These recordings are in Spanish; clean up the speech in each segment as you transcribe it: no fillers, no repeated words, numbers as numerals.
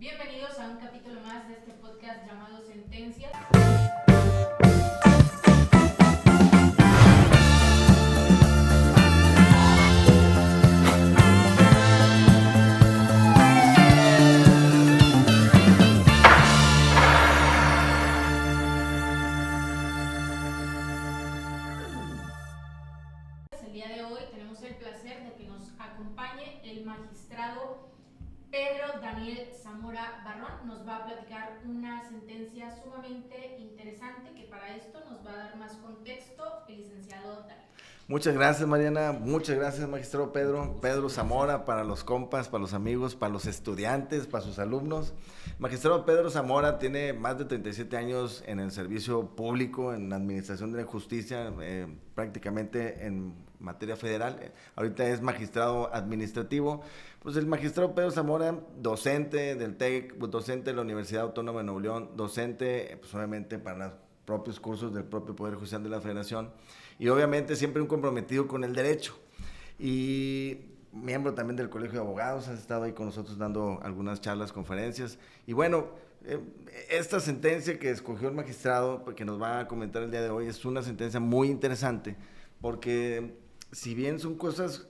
Bienvenidos a un capítulo más de este podcast llamado Sentencias. El día de hoy tenemos el placer de que nos acompañe el magistrado Pedro Daniel Zamora Barrón. Nos va a platicar una sentencia sumamente interesante que para esto nos va a dar más contexto el licenciado Daniel. Muchas gracias, Mariana, muchas gracias, magistrado Pedro Zamora, para los compas, para los amigos, para los estudiantes, para sus alumnos. Magistrado Pedro Zamora tiene más de 37 años en el servicio público, en la administración de la justicia, prácticamente en materia federal. Ahorita es magistrado administrativo. Pues el magistrado Pedro Zamora, docente del TEC, docente de la Universidad Autónoma de Nuevo León, docente, pues obviamente para los propios cursos del propio Poder Judicial de la Federación, y obviamente siempre un comprometido con el derecho. Y miembro también del Colegio de Abogados, has estado ahí con nosotros dando algunas charlas, conferencias. Y bueno, esta sentencia que escogió el magistrado, que nos va a comentar el día de hoy, es una sentencia muy interesante, porque si bien son cosas,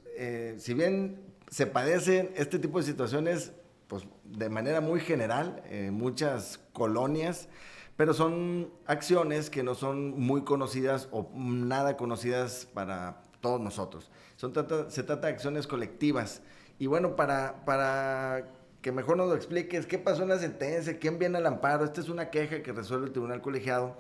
si bien se padecen este tipo de situaciones, pues de manera muy general, en muchas colonias, pero son acciones que no son muy conocidas o nada conocidas para todos nosotros. Se trata de acciones colectivas. Y bueno, para que mejor nos lo expliques, ¿qué pasó en la sentencia? ¿Quién viene al amparo? Esta es una queja que resuelve el tribunal colegiado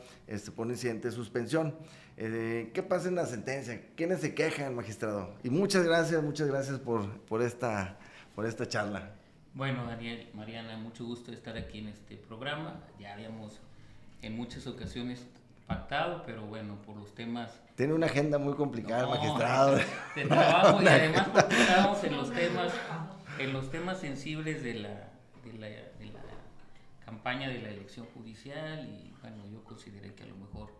por un incidente de suspensión. ¿Qué pasa en la sentencia? ¿Quiénes se quejan, magistrado? Y muchas gracias por esta charla. Bueno, Daniel, Mariana, mucho gusto de estar aquí en este programa. Ya habíamos en muchas ocasiones pactado, pero bueno, por los temas... Tiene una agenda muy complicada, magistrado. De trabajo, y además porque estábamos en los temas sensibles de la campaña de la elección judicial, y bueno, yo consideré que a lo mejor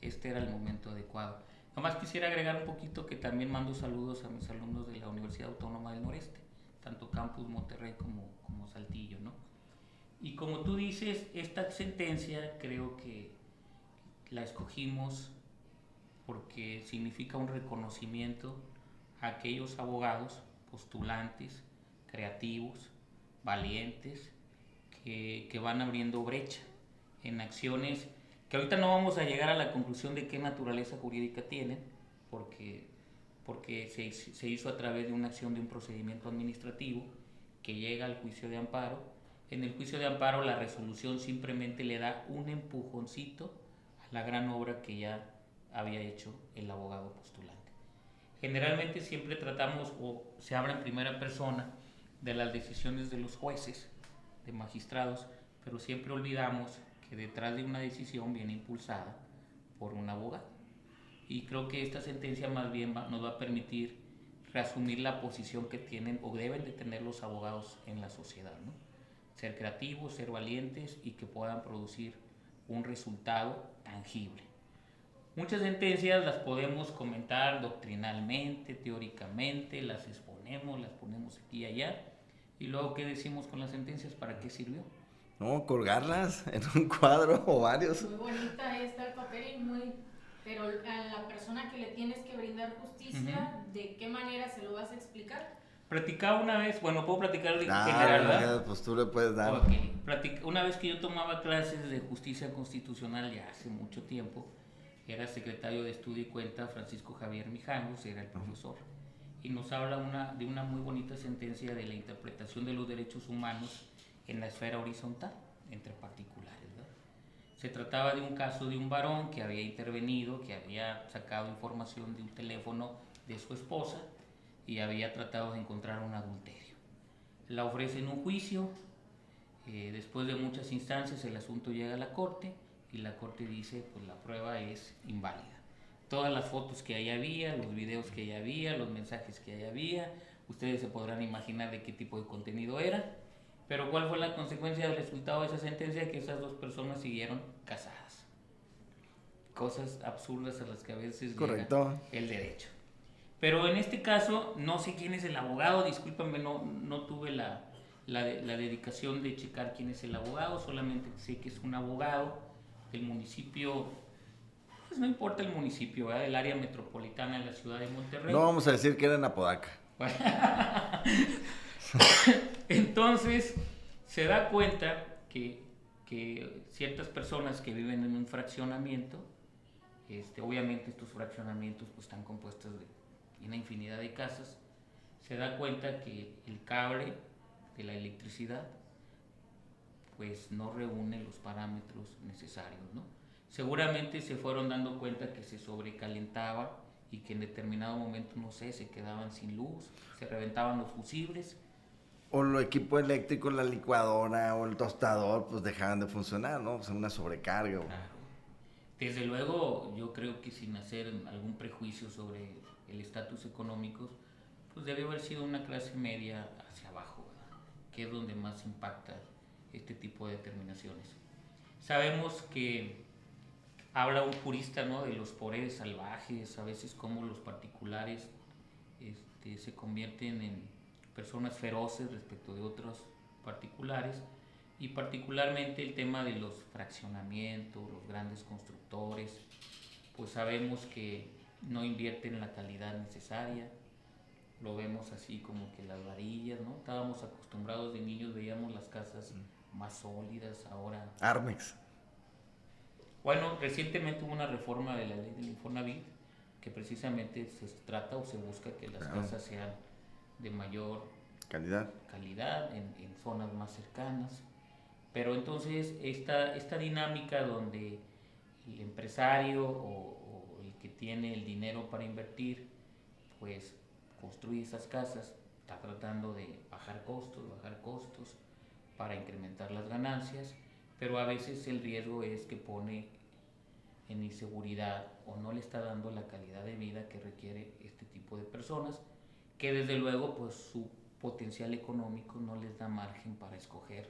este era el momento adecuado. Nomás quisiera agregar un poquito que también mando saludos a mis alumnos de la Universidad Autónoma del Noreste, tanto Campus Monterrey como Saltillo, ¿no? Y como tú dices, esta sentencia creo que la escogimos porque significa un reconocimiento a aquellos abogados, postulantes, creativos, valientes, que van abriendo brecha en acciones que ahorita no vamos a llegar a la conclusión de qué naturaleza jurídica tienen, porque se hizo a través de una acción de un procedimiento administrativo que llega al juicio de amparo. En el juicio de amparo la resolución simplemente le da un empujoncito a la gran obra que ya había hecho el abogado postulante. Generalmente siempre tratamos, o se habla en primera persona, de las decisiones de los jueces, de magistrados, pero siempre olvidamos que detrás de una decisión viene impulsada por un abogado. Y creo que esta sentencia más bien nos va a permitir reasumir la posición que tienen o deben de tener los abogados en la sociedad, ¿no? Ser creativos, ser valientes y que puedan producir un resultado tangible. Muchas sentencias las podemos comentar doctrinalmente, teóricamente, las exponemos, las ponemos aquí y allá, y luego ¿qué decimos con las sentencias? ¿Para qué sirvió? No, colgarlas en un cuadro o varios. Muy bonita está el papel, pero a la persona que le tienes que brindar justicia, ¿de qué manera se lo vas a explicar? Platicaba una vez, bueno, puedo platicar en general, ¿verdad? Pues tú le puedes dar. Okay. Una vez que yo tomaba clases de justicia constitucional ya hace mucho tiempo, era secretario de estudio y cuenta Francisco Javier Mijangos, era el profesor, y nos habla de una muy bonita sentencia de la interpretación de los derechos humanos en la esfera horizontal, entre particulares, ¿verdad? Se trataba de un caso de un varón que había intervenido, que había sacado información de un teléfono de su esposa, y había tratado de encontrar un adulterio. La ofrecen un juicio, después de muchas instancias el asunto llega a la corte y la corte dice, pues la prueba es inválida. Todas las fotos que ahí había, los videos que ahí había, los mensajes que ahí había, ustedes se podrán imaginar de qué tipo de contenido era, pero ¿cuál fue la consecuencia del resultado de esa sentencia? Que esas dos personas siguieron casadas. Cosas absurdas a las que a veces llega el derecho. Pero en este caso, no sé quién es el abogado, discúlpame, no tuve la la dedicación de checar quién es el abogado, solamente sé que es un abogado del municipio, pues no importa el municipio, ¿verdad? Del área metropolitana de la ciudad de Monterrey. No vamos a decir que era en Apodaca. Entonces, se da cuenta que ciertas personas que viven en un fraccionamiento, obviamente estos fraccionamientos pues, están compuestos de una infinidad de casas, se da cuenta que el cable de la electricidad pues no reúne los parámetros necesarios, ¿no? Seguramente se fueron dando cuenta que se sobrecalentaba y que en determinado momento, no sé, se quedaban sin luz, se reventaban los fusibles. O el equipo eléctrico, la licuadora o el tostador, pues dejaban de funcionar, ¿no? O sea, una sobrecarga. Claro. Desde luego, yo creo que sin hacer algún prejuicio sobre el estatus económico, pues debe haber sido una clase media hacia abajo, ¿verdad? Que es donde más impacta este tipo de determinaciones. Sabemos que habla un jurista, ¿no?, de los poderes salvajes, a veces como los particulares se convierten en personas feroces respecto de otros particulares, y particularmente el tema de los fraccionamientos, los grandes constructores, pues sabemos que no invierten la calidad necesaria. Lo vemos así como que las varillas, ¿no? Estábamos acostumbrados de niños, veíamos las casas más sólidas, ahora... Armex. Bueno, recientemente hubo una reforma de la ley del Infonavit, que precisamente se trata o se busca que las casas sean de mayor calidad en zonas más cercanas. Pero entonces esta dinámica donde el empresario o el que tiene el dinero para invertir, pues construye esas casas, está tratando de bajar costos para incrementar las ganancias, pero a veces el riesgo es que pone en inseguridad o no le está dando la calidad de vida que requiere este tipo de personas, que desde luego pues su potencial económico no les da margen para escoger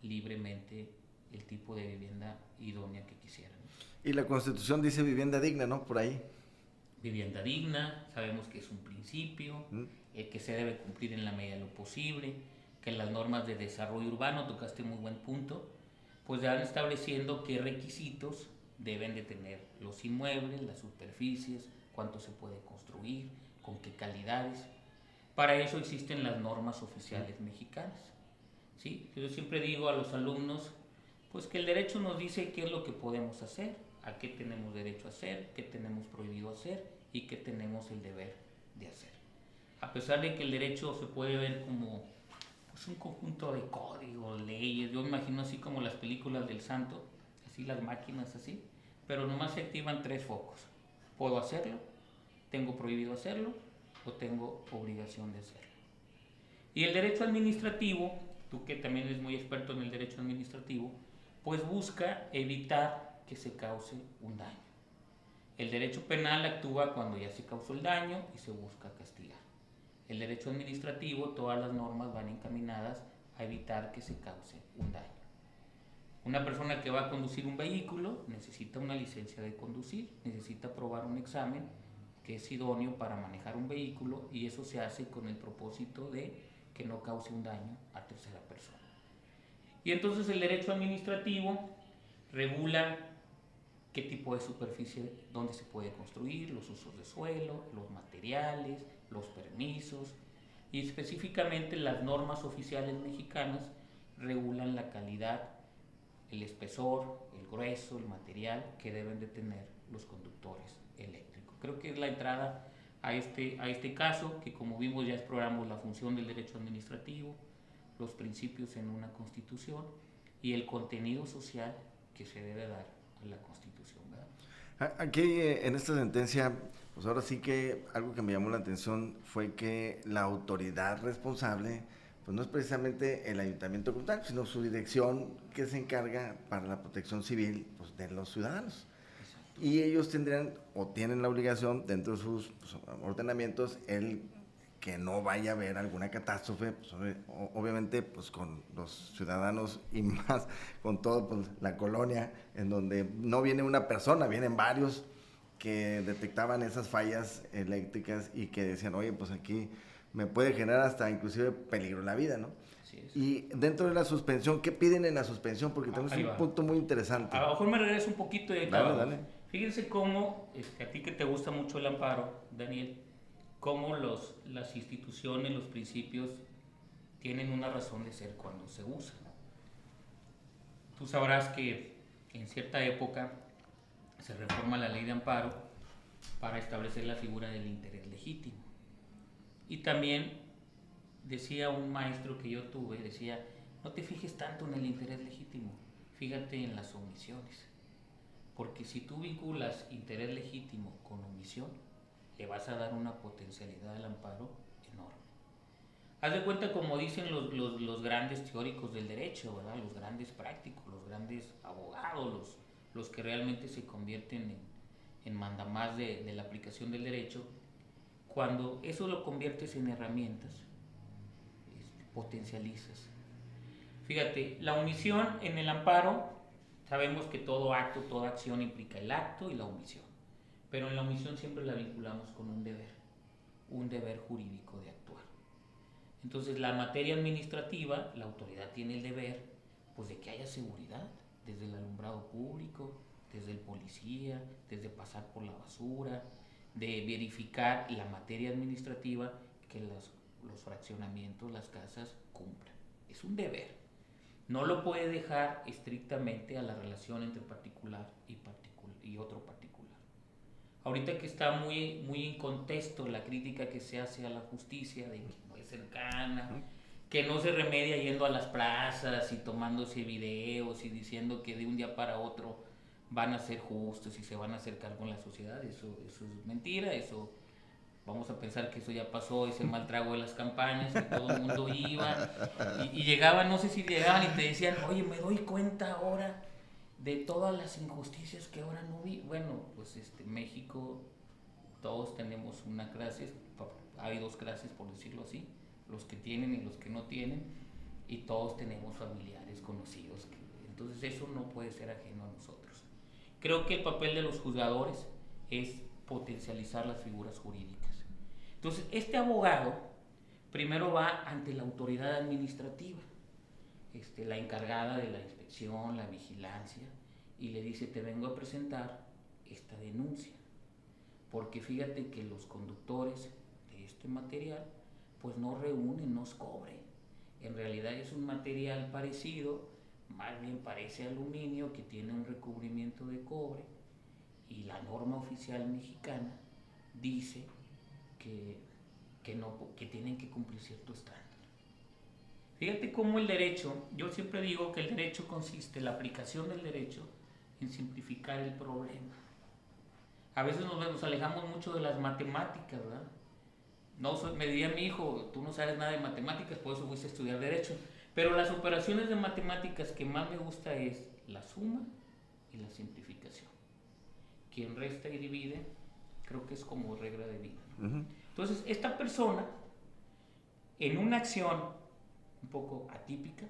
libremente el tipo de vivienda idónea que quisieran. Y la Constitución dice vivienda digna, ¿no? Por ahí. Vivienda digna, sabemos que es un principio, que se debe cumplir en la medida de lo posible, que las normas de desarrollo urbano, tocaste muy buen punto, pues ya van estableciendo qué requisitos deben de tener los inmuebles, las superficies, cuánto se puede construir, con qué calidades. Para eso existen las normas oficiales mexicanas. ¿Sí? Yo siempre digo a los alumnos, pues que el derecho nos dice qué es lo que podemos hacer, a qué tenemos derecho a hacer, qué tenemos prohibido hacer y qué tenemos el deber de hacer. A pesar de que el derecho se puede ver como pues, un conjunto de códigos, leyes, yo me imagino así como las películas del santo, así las máquinas así, pero nomás se activan 3 focos. ¿Puedo hacerlo? ¿Tengo prohibido hacerlo? ¿O tengo obligación de hacerlo? Y el derecho administrativo, tú que también eres muy experto en el derecho administrativo, pues busca evitar que se cause un daño. El derecho penal actúa cuando ya se causó el daño y se busca castigar. El derecho administrativo, todas las normas van encaminadas a evitar que se cause un daño. Una persona que va a conducir un vehículo necesita una licencia de conducir, necesita aprobar un examen que es idóneo para manejar un vehículo, y eso se hace con el propósito de que no cause un daño a tercera persona. Y entonces el derecho administrativo regula qué tipo de superficie, dónde se puede construir, los usos de suelo, los materiales, los permisos, y específicamente las normas oficiales mexicanas regulan la calidad, el espesor, el grueso, el material que deben de tener los conductores eléctricos. Creo que es la entrada a este caso, que como vimos ya exploramos la función del derecho administrativo, los principios en una constitución y el contenido social que se debe dar a la constitución, ¿verdad? Aquí en esta sentencia, pues ahora sí que algo que me llamó la atención fue que la autoridad responsable pues no es precisamente el ayuntamiento como tal, sino su dirección que se encarga para la protección civil pues, de los ciudadanos. Exacto. Y ellos tendrían o tienen la obligación dentro de sus pues, ordenamientos el que no vaya a haber alguna catástrofe, pues, obviamente pues con los ciudadanos y más con todo pues, la colonia, en donde no viene una persona, vienen varios que detectaban esas fallas eléctricas y que decían, oye, pues aquí me puede generar hasta inclusive peligro en la vida, ¿no? Así es. Y dentro de la suspensión, ¿qué piden en la suspensión? Porque tenemos un punto muy interesante. A lo mejor me regreso un poquito y Dale. Fíjense cómo, a ti que te gusta mucho el amparo, Daniel, cómo las instituciones, los principios tienen una razón de ser cuando se usan. Tú sabrás que en cierta época se reforma la ley de amparo para establecer la figura del interés legítimo. Y también decía un maestro que yo tuve, decía, no te fijes tanto en el interés legítimo, fíjate en las omisiones. Porque si tú vinculas interés legítimo con omisión, le vas a dar una potencialidad al amparo enorme. Haz de cuenta, como dicen los grandes teóricos del derecho, ¿verdad? Los grandes prácticos, los grandes abogados, los que realmente se convierten en mandamás de la aplicación del derecho, cuando eso lo conviertes en herramientas, potencializas. Fíjate, la omisión en el amparo, sabemos que todo acto, toda acción implica el acto y la omisión, pero en la omisión siempre la vinculamos con un deber jurídico de actuar. Entonces, la materia administrativa, la autoridad tiene el deber, pues, de que haya seguridad, desde el alumbrado público, desde el policía, desde pasar por la basura, de verificar la materia administrativa, que los fraccionamientos, las casas cumplan. Es un deber. No lo puede dejar estrictamente a la relación entre particular y otro particular. Ahorita que está muy, muy en contexto la crítica que se hace a la justicia, de que no es cercana, que no se remedia yendo a las plazas y tomándose videos y diciendo que de un día para otro van a ser justos y se van a acercar con la sociedad, eso es mentira, eso vamos a pensar que eso ya pasó, ese mal trago de las campañas, que todo el mundo iba y llegaban, no sé si llegaban y te decían, oye, me doy cuenta ahora de todas las injusticias que ahora no vi. Bueno, pues México, todos tenemos una clase, hay dos clases por decirlo así, los que tienen y los que no tienen, y todos tenemos familiares, conocidos, entonces eso no puede ser ajeno a nosotros. Creo que el papel de los juzgadores es potencializar las figuras jurídicas. Entonces, este abogado primero va ante la autoridad administrativa, la encargada de la inspección, la vigilancia, y le dice, te vengo a presentar esta denuncia, porque fíjate que los conductores de este material, pues no reúnen, no cobren. En realidad es un material parecido, más bien parece aluminio, que tiene un recubrimiento de cobre, y la norma oficial mexicana dice que tienen que cumplir cierto estándar. Fíjate cómo el derecho, yo siempre digo que el derecho consiste, la aplicación del derecho, en simplificar el problema. A veces nos alejamos mucho de las matemáticas, ¿verdad? Me diría mi hijo, tú no sabes nada de matemáticas, por eso fuiste a estudiar derecho. Pero las operaciones de matemáticas que más me gusta es la suma y la simplificación. Quien resta y divide, creo que es como regla de vida. Uh-huh. Entonces, esta persona, en una acción un poco atípica,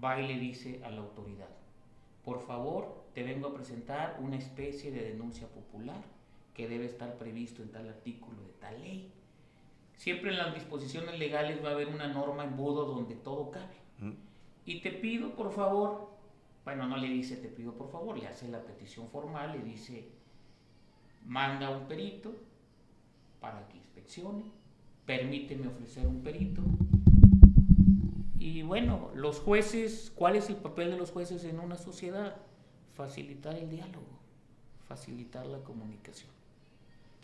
va y le dice a la autoridad, por favor, te vengo a presentar una especie de denuncia popular que debe estar previsto en tal artículo de tal ley. Siempre en las disposiciones legales va a haber una norma en embudo donde todo cabe. Y te pido, por favor, bueno, no le dice te pido por favor, le hace la petición formal, le dice, manda un perito para que inspeccione, permíteme ofrecer un perito. Y bueno, los jueces, ¿cuál es el papel de los jueces en una sociedad? Facilitar el diálogo, facilitar la comunicación.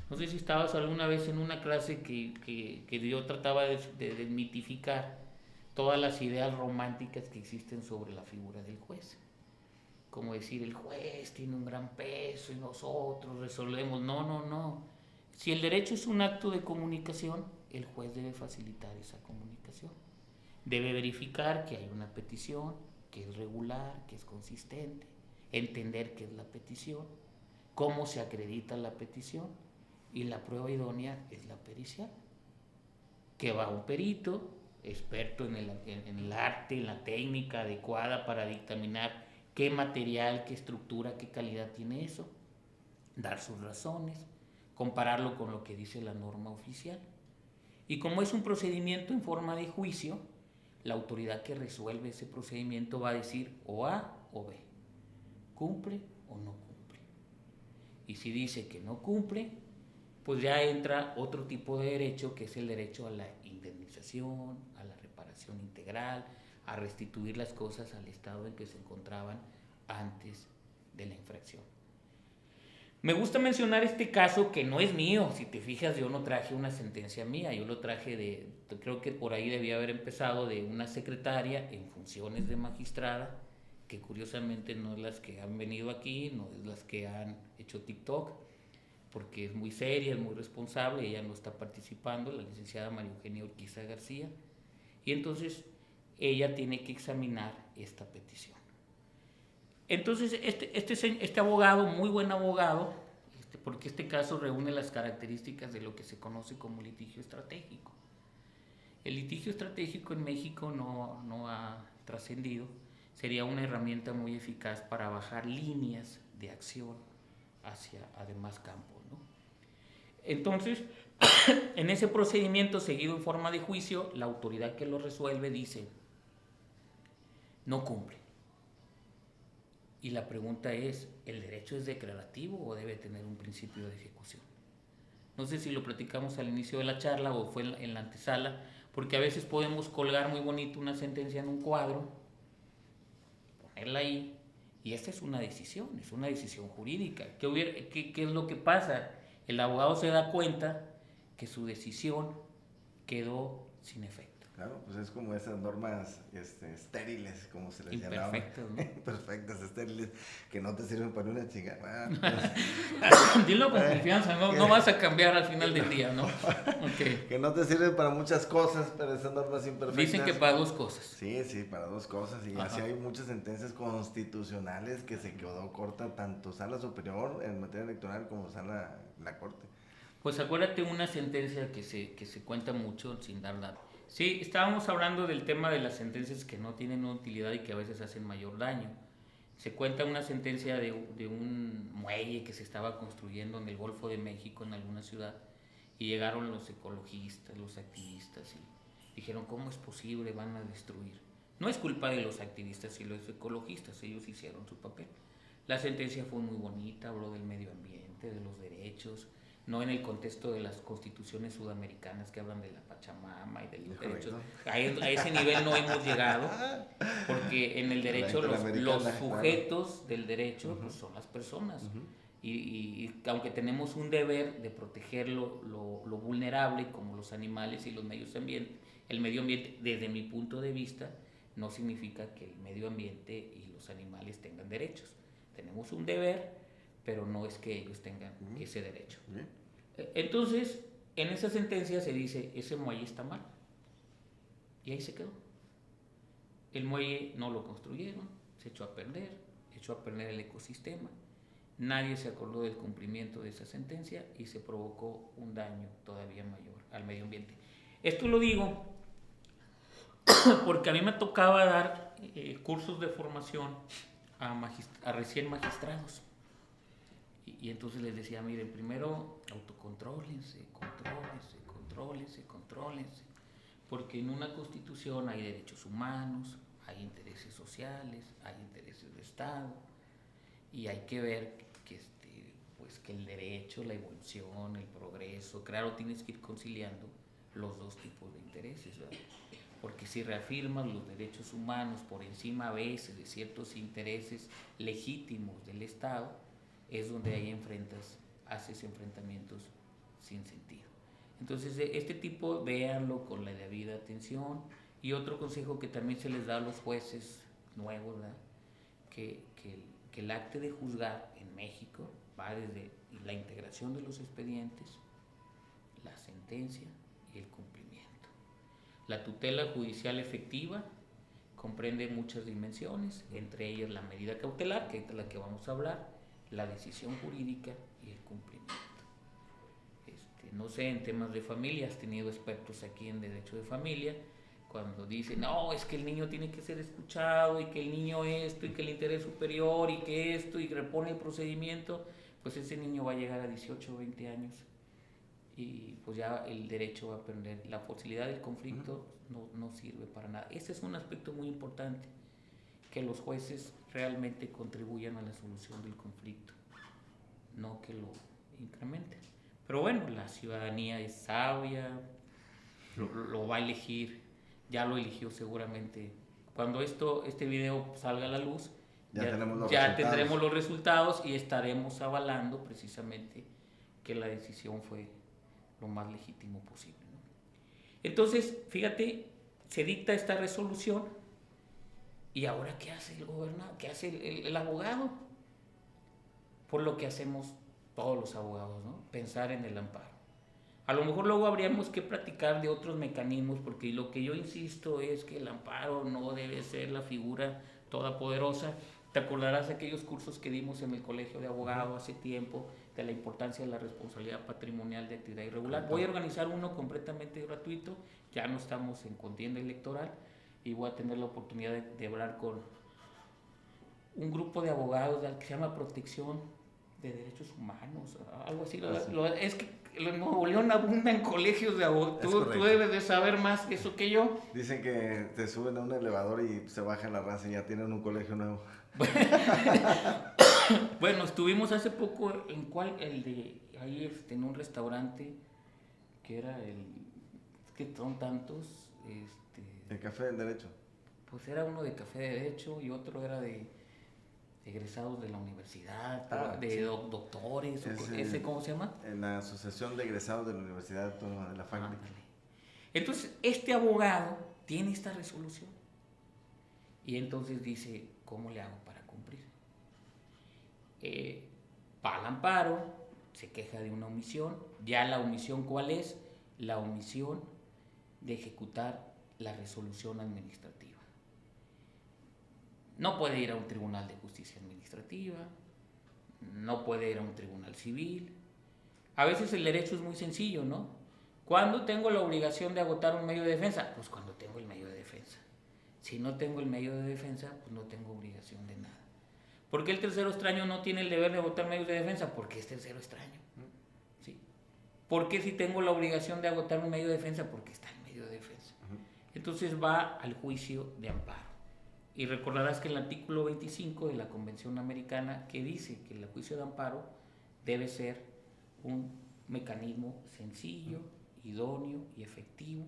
No sé si estabas alguna vez en una clase que yo trataba de desmitificar todas las ideas románticas que existen sobre la figura del juez. Como decir, el juez tiene un gran peso y nosotros resolvemos. No. Si el derecho es un acto de comunicación, el juez debe facilitar esa comunicación. Debe verificar que hay una petición, que es regular, que es consistente, entender qué es la petición, cómo se acredita la petición, y la prueba idónea es la pericial, que va un perito, experto en el arte, en la técnica adecuada para dictaminar qué material, qué estructura, qué calidad tiene eso, dar sus razones, compararlo con lo que dice la norma oficial. Y como es un procedimiento en forma de juicio, la autoridad que resuelve ese procedimiento va a decir o A o B, cumple o no cumple. Y si dice que no cumple, pues ya entra otro tipo de derecho, que es el derecho a la indemnización, a la reparación integral, a restituir las cosas al estado en que se encontraban antes de la infracción. Me gusta mencionar este caso que no es mío. Si te fijas, yo no traje una sentencia mía, yo lo traje creo que por ahí debía haber empezado, de una secretaria en funciones de magistrada, que curiosamente no es las que han venido aquí, no es las que han hecho TikTok, porque es muy seria, es muy responsable, ella no está participando, la licenciada María Eugenia Urquiza García, y entonces ella tiene que examinar esta petición. Entonces este abogado, muy buen abogado, porque este caso reúne las características de lo que se conoce como litigio estratégico. El litigio estratégico en México no ha trascendido, sería una herramienta muy eficaz para bajar líneas de acción hacia además campos, ¿no? Entonces, en ese procedimiento seguido en forma de juicio, la autoridad que lo resuelve dice, no cumple. Y la pregunta es, ¿el derecho es declarativo o debe tener un principio de ejecución? No sé si lo platicamos al inicio de la charla o fue en la antesala, porque a veces podemos colgar muy bonito una sentencia en un cuadro, ponerla ahí, y esta es una decisión jurídica. ¿Qué es lo que pasa? El abogado se da cuenta que su decisión quedó sin efecto. Claro, pues es como esas normas estériles, como se les llamaba. Imperfectas, ¿no? Imperfectas, estériles, que no te sirven para una chingada. Dilo con confianza, no vas a cambiar al final del día, ¿no? Okay. Que no te sirven para muchas cosas, pero esas normas imperfectas. Dicen que para dos cosas. Sí, para dos cosas. Y así hay muchas sentencias constitucionales que se quedó corta, tanto sala superior en materia electoral como la corte. Pues acuérdate una sentencia que se cuenta mucho sin dar datos. Sí, estábamos hablando del tema de las sentencias que no tienen una utilidad y que a veces hacen mayor daño. Se cuenta una sentencia de un muelle que se estaba construyendo en el Golfo de México, en alguna ciudad, y llegaron los ecologistas, los activistas, y dijeron, ¿cómo es posible? Van a destruir. No es culpa de los activistas y los ecologistas, ellos hicieron su papel. La sentencia fue muy bonita, habló del medio ambiente, de los derechos, no en el contexto de las constituciones sudamericanas que hablan de la Pachamama y de los derechos. A ese nivel no hemos llegado, porque en el derecho los sujetos del derecho pues, son las personas. Y aunque tenemos un deber de proteger lo vulnerable, como los animales y los el medio ambiente, desde mi punto de vista, no significa que el medio ambiente y los animales tengan derechos. Tenemos un deber, pero no es que ellos tengan ese derecho. Entonces, en esa sentencia se dice, ese muelle está mal. Y ahí se quedó. El muelle no lo construyeron, se echó a perder el ecosistema. Nadie se acordó del cumplimiento de esa sentencia y se provocó un daño todavía mayor al medio ambiente. Esto lo digo porque a mí me tocaba dar cursos de formación a recién magistrados. Y entonces les decía, miren, primero autocontrólense, contrólense, porque en una constitución hay derechos humanos, hay intereses sociales, hay intereses de Estado, y hay que ver que el derecho, la evolución, el progreso, claro, tienes que ir conciliando los dos tipos de intereses, ¿verdad? Porque si reafirmas los derechos humanos por encima a veces de ciertos intereses legítimos del Estado, es donde ahí haces enfrentamientos sin sentido. Entonces, este tipo, véanlo con la debida atención. Y otro consejo que también se les da a los jueces nuevos, ¿verdad? Que el acto de juzgar en México va desde la integración de los expedientes, la sentencia y el cumplimiento. La tutela judicial efectiva comprende muchas dimensiones, entre ellas la medida cautelar, que es de la que vamos a hablar, la decisión jurídica y el cumplimiento. No sé, en temas de familia, has tenido expertos aquí en derecho de familia, cuando dicen, no, es que el niño tiene que ser escuchado, y que el niño esto, y que el interés superior, y que esto, y repone el procedimiento, pues ese niño va a llegar a 18 o 20 años y pues ya el derecho va a perder. La facilidad del conflicto no sirve para nada. Ese es un aspecto muy importante, que los jueces realmente contribuyan a la solución del conflicto, no que lo incrementen. Pero bueno, la ciudadanía es sabia, lo va a elegir, ya lo eligió seguramente. Cuando este video salga a la luz, ya tendremos los resultados y estaremos avalando precisamente que la decisión fue lo más legítimo posible, ¿no? Entonces, fíjate, se dicta esta resolución y ahora ¿qué hace el gobernador? ¿Qué hace el abogado? Por lo que hacemos todos los abogados, ¿no? Pensar en el amparo. A lo mejor luego habríamos que platicar de otros mecanismos, porque lo que yo insisto es que el amparo no debe ser la figura todopoderosa. Te acordarás de aquellos cursos que dimos en el Colegio de Abogados hace tiempo, de la importancia de la responsabilidad patrimonial de actividad irregular. Voy a organizar uno completamente gratuito, ya no estamos en contienda electoral, y voy a tener la oportunidad de hablar con un grupo de abogados que se llama Protección de Derechos Humanos, algo así. Es que en Nuevo León abunda en colegios de abogados. Tú debes de saber más que eso que yo. Dicen que te suben a un elevador y se bajan la raza y ya tienen un colegio nuevo. Bueno, estuvimos hace poco en un restaurante que era es que son tantos, el Café del Derecho. Pues era uno de Café de Derecho y otro era de egresados de la universidad, doctores, ¿cómo se llama? En la Asociación de Egresados de la Universidad Autónoma de la FACNIC. Entonces, este abogado tiene esta resolución y entonces dice, ¿cómo le hago para cumplir? Va al amparo, se queja de una omisión. Ya la omisión, ¿cuál es? La omisión de ejecutar la resolución administrativa. No puede ir a un tribunal de justicia administrativa, no puede ir a un tribunal civil. A veces el derecho es muy sencillo, ¿no? ¿Cuándo tengo la obligación de agotar un medio de defensa? Pues cuando tengo el medio de defensa. Si no tengo el medio de defensa, pues no tengo obligación de nada. ¿Por qué el tercero extraño no tiene el deber de agotar medios de defensa? Porque es tercero extraño. ¿Sí? ¿Por qué si tengo la obligación de agotar un medio de defensa? Porque está el medio de defensa. Entonces va al juicio de amparo. Y recordarás que el artículo 25 de la Convención Americana, que dice que el juicio de amparo debe ser un mecanismo sencillo, idóneo y efectivo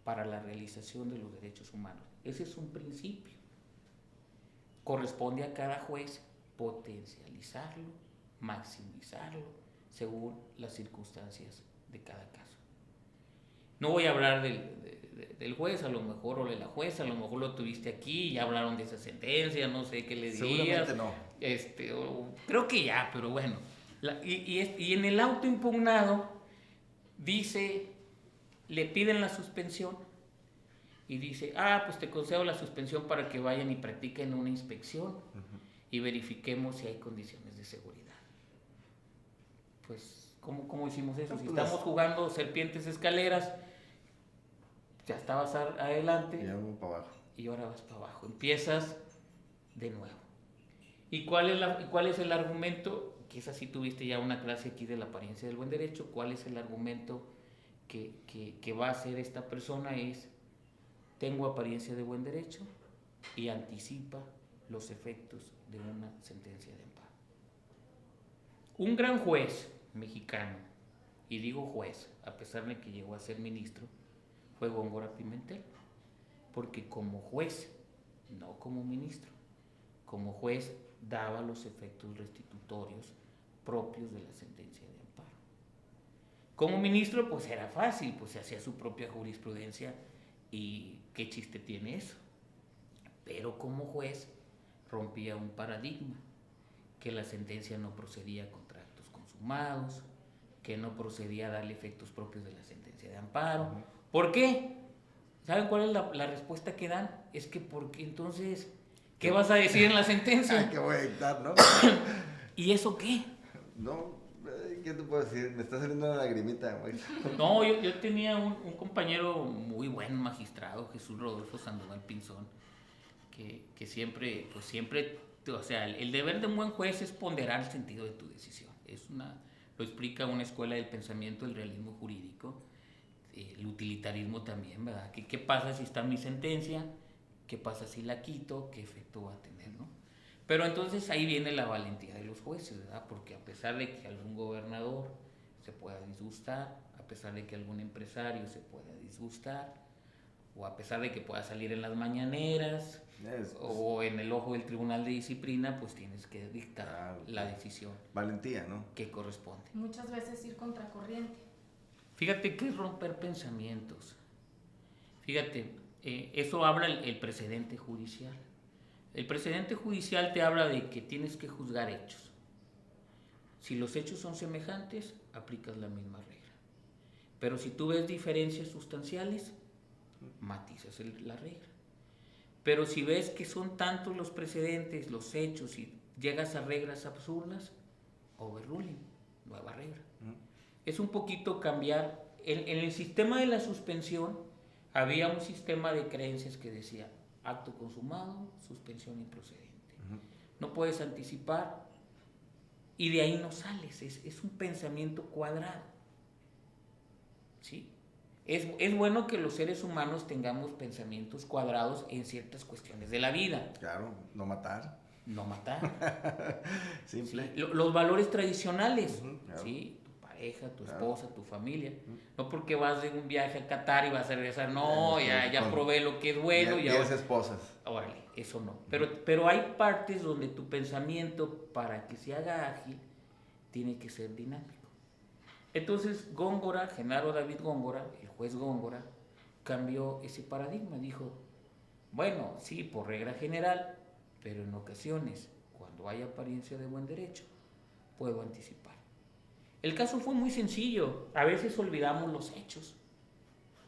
para la realización de los derechos humanos. Ese es un principio. Corresponde a cada juez potencializarlo, maximizarlo, según las circunstancias de cada caso. No voy a hablar del juez, a lo mejor, o de la jueza, a lo mejor lo tuviste aquí, ya hablaron de esa sentencia, no sé qué le dirías. Seguramente no. Creo que ya, pero bueno. Y en el auto impugnado dice, le piden la suspensión y dice, pues te concedo la suspensión para que vayan y practiquen una inspección y verifiquemos si hay condiciones de seguridad. Pues, ¿cómo hicimos eso? Si estamos jugando serpientes escaleras, ya estabas adelante y ahora para abajo. Y ahora vas para abajo. Empiezas de nuevo. ¿Y cuál es el argumento? Quizás si tuviste ya una clase aquí de la apariencia del buen derecho. ¿Cuál es el argumento que va a hacer esta persona? Es, tengo apariencia de buen derecho y anticipa los efectos de una sentencia de amparo. Un gran juez mexicano, y digo juez, a pesar de que llegó a ser ministro, fue Góngora Pimentel, porque como juez, no como ministro, como juez daba los efectos restitutorios propios de la sentencia de amparo. Como ministro, pues era fácil, pues se hacía su propia jurisprudencia y qué chiste tiene eso. Pero como juez rompía un paradigma, que la sentencia no procedía contra actos consumados, que no procedía a darle efectos propios de la sentencia de amparo. ¿Por qué? ¿Saben cuál es la respuesta que dan? Es que porque entonces, ¿qué vas a decir en la sentencia? ¿Qué voy a dictar, no? ¿Y eso qué? No, ¿qué te puedo decir? Me está saliendo una lagrimita, güey. No, yo tenía un compañero muy buen magistrado, Jesús Rodolfo Sandoval Pinzón, que siempre, o sea, el deber de un buen juez es ponderar el sentido de tu decisión. Es una lo explica una escuela del pensamiento, el realismo jurídico, el utilitarismo también, ¿verdad? ¿Qué pasa si está en mi sentencia? ¿Qué pasa si la quito? ¿Qué efecto va a tener, no? Pero entonces ahí viene la valentía de los jueces, ¿verdad? Porque a pesar de que algún gobernador se pueda disgustar, a pesar de que algún empresario se pueda disgustar, o a pesar de que pueda salir en las mañaneras, o en el ojo del tribunal de disciplina, pues tienes que dictar la decisión. Valentía, ¿no? Que corresponde. Muchas veces ir contracorriente. Fíjate que es romper pensamientos. Fíjate, eso habla el precedente judicial. El precedente judicial te habla de que tienes que juzgar hechos. Si los hechos son semejantes, aplicas la misma regla. Pero si tú ves diferencias sustanciales, matizas la regla. Pero si ves que son tantos los precedentes, los hechos, y llegas a reglas absurdas, overruling, nueva regla. Es un poquito cambiar. En el sistema de la suspensión había un sistema de creencias que decía acto consumado, suspensión improcedente. No puedes anticipar y de ahí no sales. Es un pensamiento cuadrado. ¿Sí? Es bueno que los seres humanos tengamos pensamientos cuadrados en ciertas cuestiones de la vida. Claro, no matar. No matar. Simple. Sí, los valores tradicionales, claro. ¿sí? Tu pareja, tu esposa, tu familia. No porque vas de un viaje a Qatar y vas a regresar, no, ya probé lo que es bueno. 10 esposas. Órale, eso no. Pero hay partes donde tu pensamiento, para que se haga ágil, tiene que ser dinámico. Entonces Góngora, Genaro David Góngora, el juez Góngora, cambió ese paradigma. Dijo, bueno, sí, por regla general, pero en ocasiones, cuando hay apariencia de buen derecho, puedo anticipar. El caso fue muy sencillo. A veces olvidamos los hechos,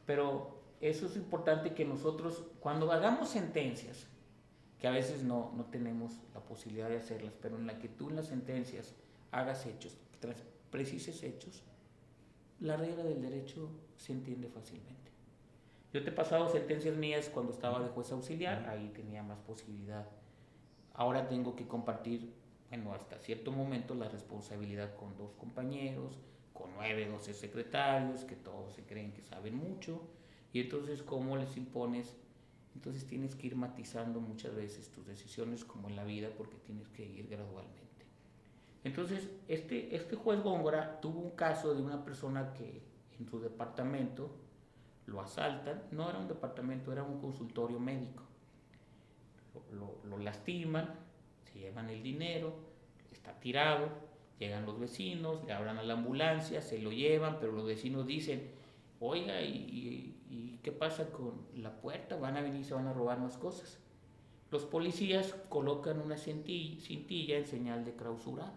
pero eso es importante que nosotros, cuando hagamos sentencias, que a veces no tenemos la posibilidad de hacerlas, pero en la que tú en las sentencias hagas hechos, precises hechos, la regla del derecho se entiende fácilmente. Yo te he pasado sentencias mías cuando estaba de juez auxiliar, ahí tenía más posibilidad. Ahora tengo que compartir, bueno, hasta cierto momento la responsabilidad con 2 compañeros, con 9, 12 secretarios, que todos se creen que saben mucho, y entonces, ¿cómo les impones? Entonces tienes que ir matizando muchas veces tus decisiones, como en la vida, porque tienes que ir gradualmente. Entonces, este juez Góngora tuvo un caso de una persona que en su departamento lo asaltan. No era un departamento, era un consultorio médico. Lo lastiman, se llevan el dinero, está tirado, llegan los vecinos, le hablan a la ambulancia, se lo llevan, pero los vecinos dicen, oiga, ¿y qué pasa con la puerta? Van a venir y se van a robar más cosas. Los policías colocan una cintilla en señal de clausura,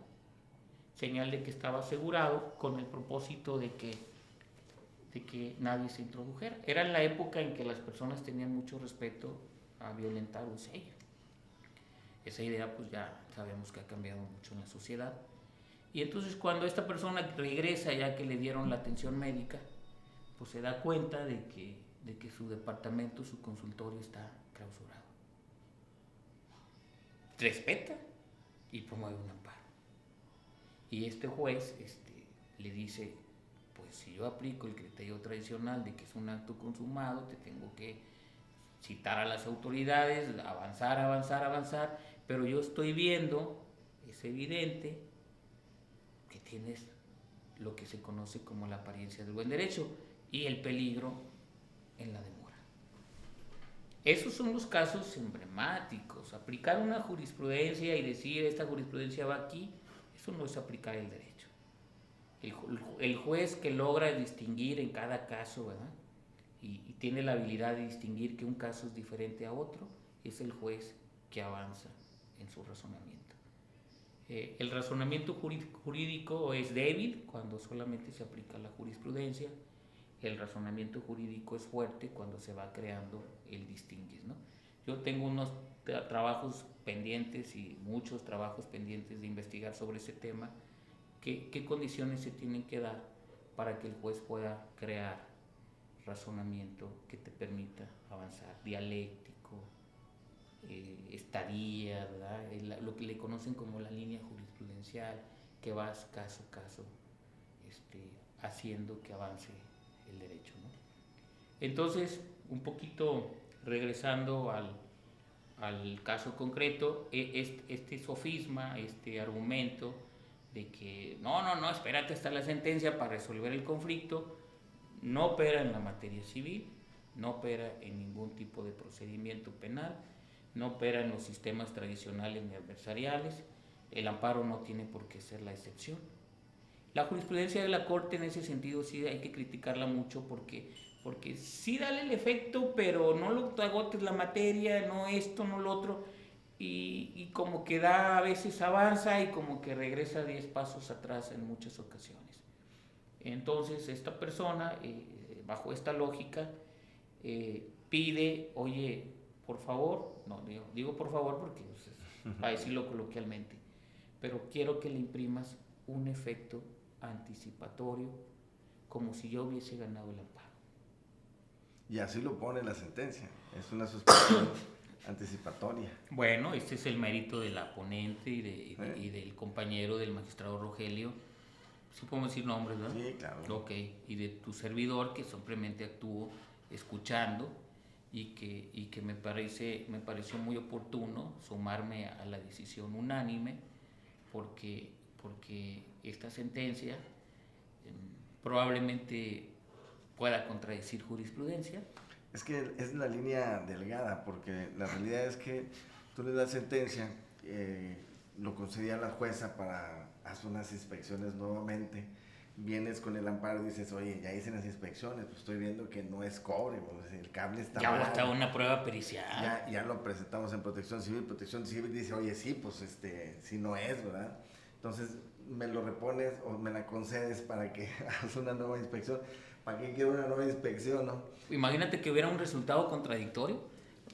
señal de que estaba asegurado, con el propósito de que nadie se introdujera. Era en la época en que las personas tenían mucho respeto a violentar un sello. Esa idea pues ya sabemos que ha cambiado mucho en la sociedad. Y entonces cuando esta persona regresa, ya que le dieron la atención médica, pues se da cuenta de que su departamento, su consultorio está clausurado. Respeta y promueve un amparo. Y este juez le dice, pues si yo aplico el criterio tradicional de que es un acto consumado, te tengo que citar a las autoridades, avanzar, pero yo estoy viendo, es evidente, que tienes lo que se conoce como la apariencia del buen derecho y el peligro en la demora. Esos son los casos emblemáticos. Aplicar una jurisprudencia y decir esta jurisprudencia va aquí, eso no es aplicar el derecho. El juez que logra distinguir en cada caso, ¿verdad? Y tiene la habilidad de distinguir que un caso es diferente a otro, es el juez que avanza en su razonamiento. El razonamiento jurídico es débil cuando solamente se aplica la jurisprudencia. El razonamiento jurídico es fuerte cuando se va creando el distinguir, ¿no? Yo tengo unos trabajos pendientes y muchos trabajos pendientes de investigar sobre ese tema. ¿Qué condiciones se tienen que dar para que el juez pueda crear razonamiento que te permita avanzar? Dialéctico, estadía, ¿verdad? Lo que le conocen como la línea jurisprudencial, que vas caso a caso haciendo que avance el derecho, ¿no? Entonces, un poquito regresando al caso concreto, este sofisma, este argumento de que no, espérate hasta la sentencia para resolver el conflicto, no opera en la materia civil, no opera en ningún tipo de procedimiento penal, no opera en los sistemas tradicionales ni adversariales, el amparo no tiene por qué ser la excepción. La jurisprudencia de la Corte en ese sentido sí hay que criticarla mucho porque sí dale el efecto, pero no lo agotes la materia, no esto, no lo otro, y como que a veces avanza y como que regresa 10 pasos atrás en muchas ocasiones. Entonces esta persona, bajo esta lógica, pide, oye, por favor, no digo por favor porque pues, para decirlo coloquialmente, pero quiero que le imprimas un efecto anticipatorio como si yo hubiese ganado el amparo. Y así lo pone la sentencia, es una suspensión anticipatoria. Bueno, este es el mérito de la ponente y del compañero del magistrado Rogelio. Sí podemos decir nombres, ¿verdad? Sí, claro. Ok, y de tu servidor que simplemente actuó escuchando y que me pareció muy oportuno sumarme a la decisión unánime porque esta sentencia probablemente pueda contradecir jurisprudencia. Es que es la línea delgada, porque la realidad es que tú le das sentencia, lo concedía la jueza para hacer unas inspecciones nuevamente, vienes con el amparo y dices, oye, ya hice las inspecciones, pues estoy viendo que no es cobre, pues el cable está ya mal. Ya está una prueba pericial. Ya lo presentamos en Protección Civil dice, oye, sí, pues sí no es, ¿verdad? Entonces me lo repones o me la concedes para que hagas una nueva inspección. ¿Para qué quiero una nueva inspección, no? Imagínate que hubiera un resultado contradictorio,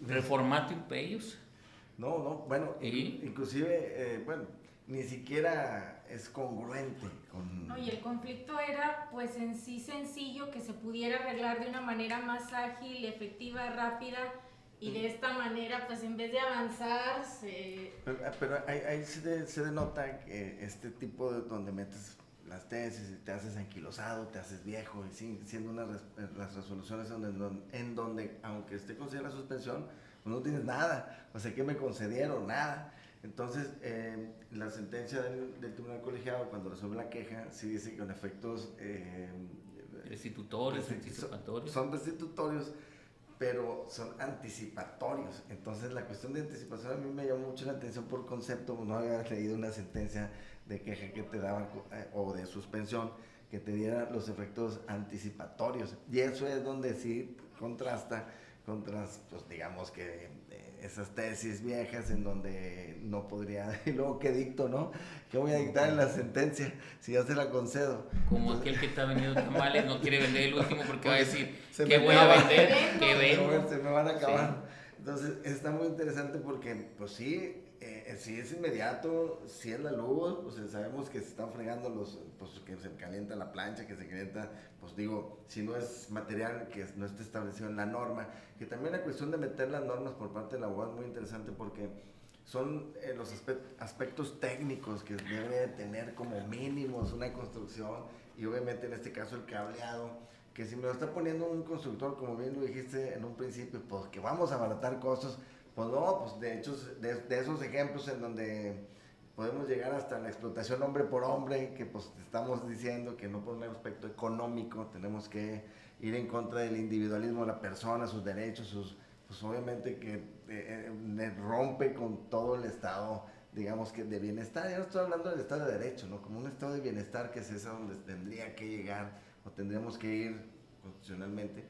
reformato impeius. No, bueno, inclusive, bueno, ni siquiera es congruente con... No, y el conflicto era pues en sí sencillo, que se pudiera arreglar de una manera más ágil, efectiva, rápida, y de esta manera pues en vez de avanzar se... Pero ahí se denota que este tipo de donde metes las tesis y te haces anquilosado, te haces viejo, y siendo las resoluciones en donde aunque esté concedida la suspensión, pues no tienes nada, o sea, ¿qué me concedieron? Nada. Entonces, la sentencia del tribunal colegiado, cuando resuelve la queja, sí dice que con efectos... restitutorios, anticipatorios. Son restitutorios, pero son anticipatorios. Entonces, la cuestión de anticipación a mí me llamó mucho la atención por concepto, no había leído una sentencia de queja que te daba, o de suspensión, que te diera los efectos anticipatorios. Y eso es donde sí contrasta contra, pues digamos que esas tesis viejas en donde no podría, y luego qué dicto, ¿no? ¿Qué voy a dictar en la sentencia si ya se la concedo? Como aquel que está vendiendo tamales, no quiere vender el último porque va a decir, ¿qué voy a vender? ¿Qué vendo? Se me van a acabar. Sí. Entonces está muy interesante porque, pues sí, si es inmediato, si es la luz, pues sabemos que se están fregando pues que se calienta la plancha, que se calienta, pues digo, si no es material que no esté establecido en la norma, que también la cuestión de meter las normas por parte del abogado es muy interesante porque son los aspectos técnicos que debe tener como mínimos una construcción, y obviamente en este caso el cableado, que si me lo está poniendo un constructor, como bien lo dijiste en un principio, pues que vamos a abaratar costos. Pues no, pues de hecho, de esos ejemplos en donde podemos llegar hasta la explotación hombre por hombre, que pues estamos diciendo que no por un aspecto económico tenemos que ir en contra del individualismo de la persona, sus derechos, pues obviamente que rompe con todo el estado, digamos que de bienestar. Ya no estoy hablando del estado de derecho, ¿no? Como un estado de bienestar, que es ese donde tendría que llegar o tendríamos que ir constitucionalmente.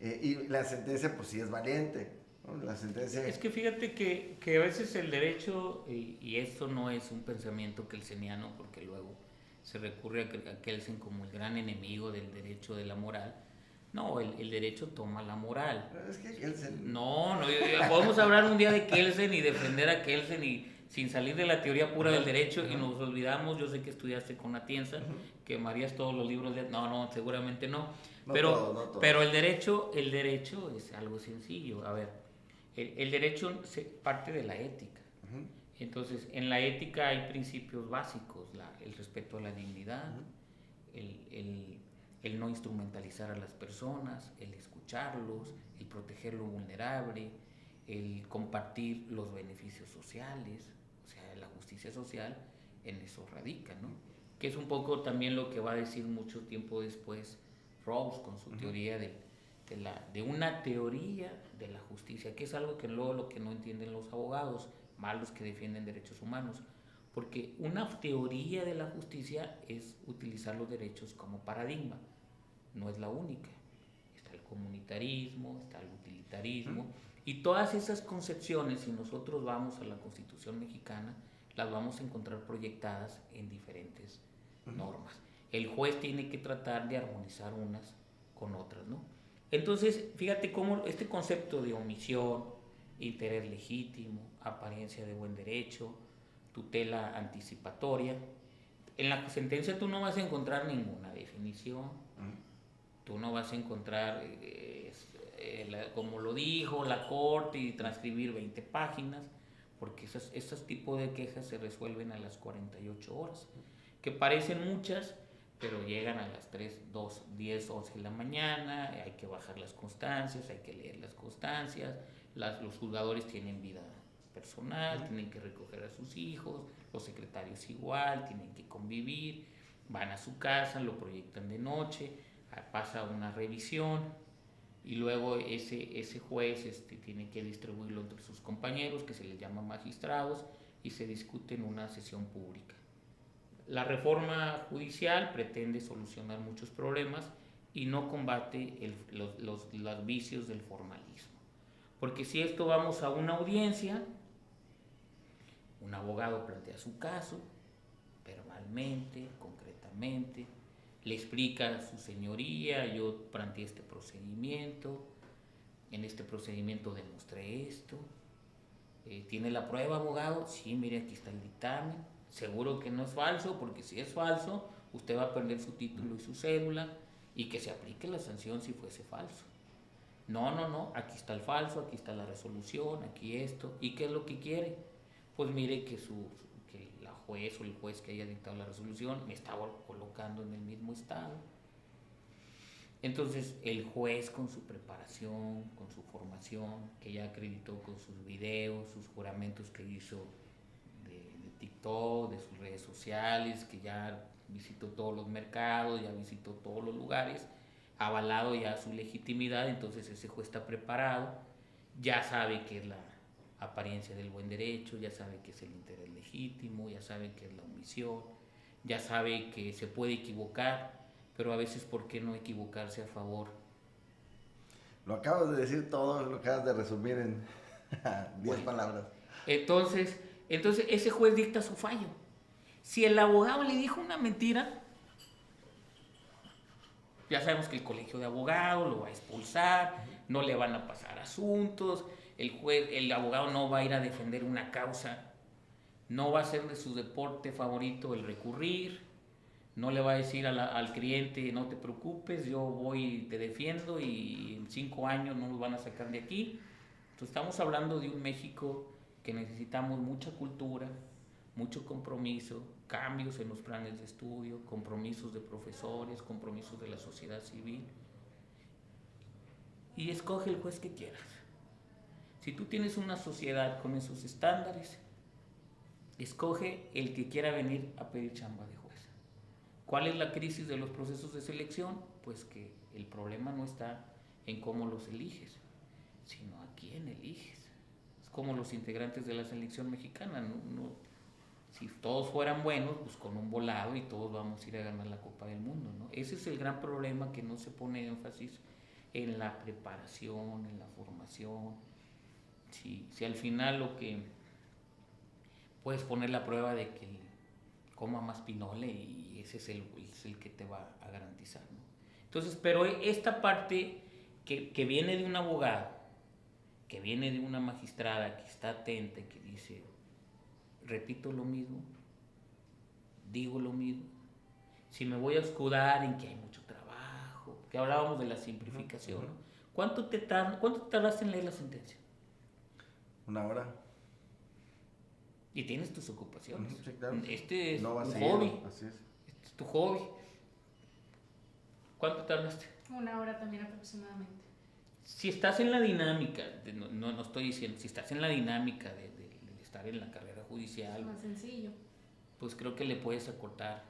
Y la sentencia pues sí es valiente. La sentencia... Es que fíjate que a veces el derecho, y esto no es un pensamiento kelseniano, porque luego se recurre a Kelsen como el gran enemigo del derecho de la moral. No, el derecho toma la moral. Es que Kelsen... No, podemos hablar un día de Kelsen y defender a Kelsen y sin salir de la teoría pura del derecho, y nos olvidamos, yo sé que estudiaste con Atienza, quemarías todos los libros de... No, seguramente no. Pero el derecho es algo sencillo. A ver, el derecho parte de la ética. Entonces, en la ética hay principios básicos, el respeto a la dignidad, el no instrumentalizar a las personas, el escucharlos, el proteger lo vulnerable, el compartir los beneficios sociales, o sea, la justicia social en eso radica, ¿no? Que es un poco también lo que va a decir mucho tiempo después Rawls con su teoría de una teoría de la justicia, que es algo que luego lo que no entienden los abogados, más los que defienden derechos humanos, porque una teoría de la justicia es utilizar los derechos como paradigma, no es la única. Está el comunitarismo, está el utilitarismo, y todas esas concepciones, si nosotros vamos a la Constitución mexicana, las vamos a encontrar proyectadas en diferentes normas. El juez tiene que tratar de armonizar unas con otras, ¿no? Entonces, fíjate cómo este concepto de omisión, interés legítimo, apariencia de buen derecho, tutela anticipatoria, en la sentencia tú no vas a encontrar ninguna definición, tú no vas a encontrar, como lo dijo la corte, y transcribir 20 páginas, porque esos tipos de quejas se resuelven a las 48 horas, que parecen muchas, pero llegan a las 3, 2, 10, 11 de la mañana, hay que bajar las constancias, hay que leer las constancias, los juzgadores tienen vida personal, tienen que recoger a sus hijos, los secretarios igual, tienen que convivir, van a su casa, lo proyectan de noche, pasa una revisión y luego ese juez tiene que distribuirlo entre sus compañeros, que se les llama magistrados, y se discute en una sesión pública. La reforma judicial pretende solucionar muchos problemas y no combate los vicios del formalismo. Porque si esto vamos a una audiencia, un abogado plantea su caso verbalmente, concretamente, le explica a su señoría, yo planteé este procedimiento, en este procedimiento demostré esto, ¿tiene la prueba, abogado? Sí, mire, aquí está el dictamen, seguro que no es falso, porque si es falso, usted va a perder su título y su cédula, y que se aplique la sanción si fuese falso. No, aquí está el falso, aquí está la resolución, aquí esto, ¿y qué es lo que quiere? Pues mire que la juez o el juez que haya dictado la resolución me estaba colocando en el mismo estado. Entonces el juez, con su preparación, con su formación, que ya acreditó con sus videos, sus juramentos que hizo de TikTok, de sus redes sociales, que ya visitó todos los mercados, ya visitó todos los lugares, ha avalado ya su legitimidad, entonces ese juez está preparado, ya sabe qué es la apariencia del buen derecho, ya sabe qué es el interés legítimo, ya sabe qué es la omisión, ya sabe que se puede equivocar, pero a veces, ¿por qué no equivocarse a favor? Lo acabas de decir todo, lo acabas de resumir en 10 palabras. Entonces ese juez dicta su fallo. Si el abogado le dijo una mentira, ya sabemos que el colegio de abogados lo va a expulsar, no le van a pasar asuntos, el abogado no va a ir a defender una causa, no va a ser de su deporte favorito el recurrir, no le va a decir al cliente, no te preocupes, yo voy y te defiendo y en 5 años no nos van a sacar de aquí. Entonces estamos hablando de un México que necesitamos mucha cultura, mucho compromiso, cambios en los planes de estudio, compromisos de profesores, compromisos de la sociedad civil. Y escoge el juez que quieras. Si tú tienes una sociedad con esos estándares, escoge el que quiera venir a pedir chamba de juez. ¿Cuál es la crisis de los procesos de selección? Pues que el problema no está en cómo los eliges, sino a quién eliges. Es como los integrantes de la selección mexicana, si todos fueran buenos, pues con un volado y todos vamos a ir a ganar la Copa del Mundo, ¿no? Ese es el gran problema, que no se pone énfasis en la preparación, en la formación. Si al final lo que puedes poner la prueba de que coma más pinole, y ese es el que te va a garantizar, ¿no? Entonces, pero esta parte que viene de un abogado, que viene de una magistrada que está atenta y que dice, repito lo mismo, digo lo mismo, si me voy a escudar en que hay mucho trabajo, que hablábamos de la simplificación, ¿no? ¿Cuánto tardaste en leer la sentencia? 1 hora. Y tienes tus ocupaciones. Sí, claro. Este es no tu vacío, hobby. Así es. Este es tu hobby. ¿Cuánto tardaste? 1 hora también aproximadamente. Si estás en la dinámica, no estoy diciendo, si estás en la dinámica de estar en la carrera judicial, Es más sencillo. pues creo que le puedes acortar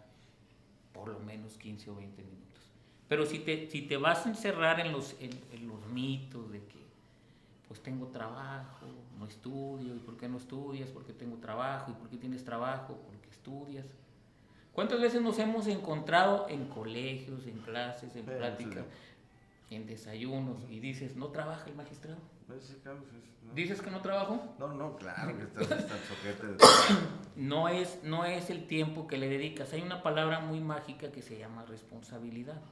por lo menos 15 o 20 minutos. Pero si te vas a encerrar en los mitos de que pues tengo trabajo, no estudio, ¿y por qué no estudias? Porque tengo trabajo, ¿y por qué tienes trabajo? Porque estudias. ¿Cuántas veces nos hemos encontrado en colegios, en clases, en pláticas, en desayunos, y dices, ¿no trabaja el magistrado? Sí, claro, sí, no. ¿Dices que no trabajo? No, claro que estás sojete. No es el tiempo que le dedicas. Hay una palabra muy mágica que se llama responsabilidad.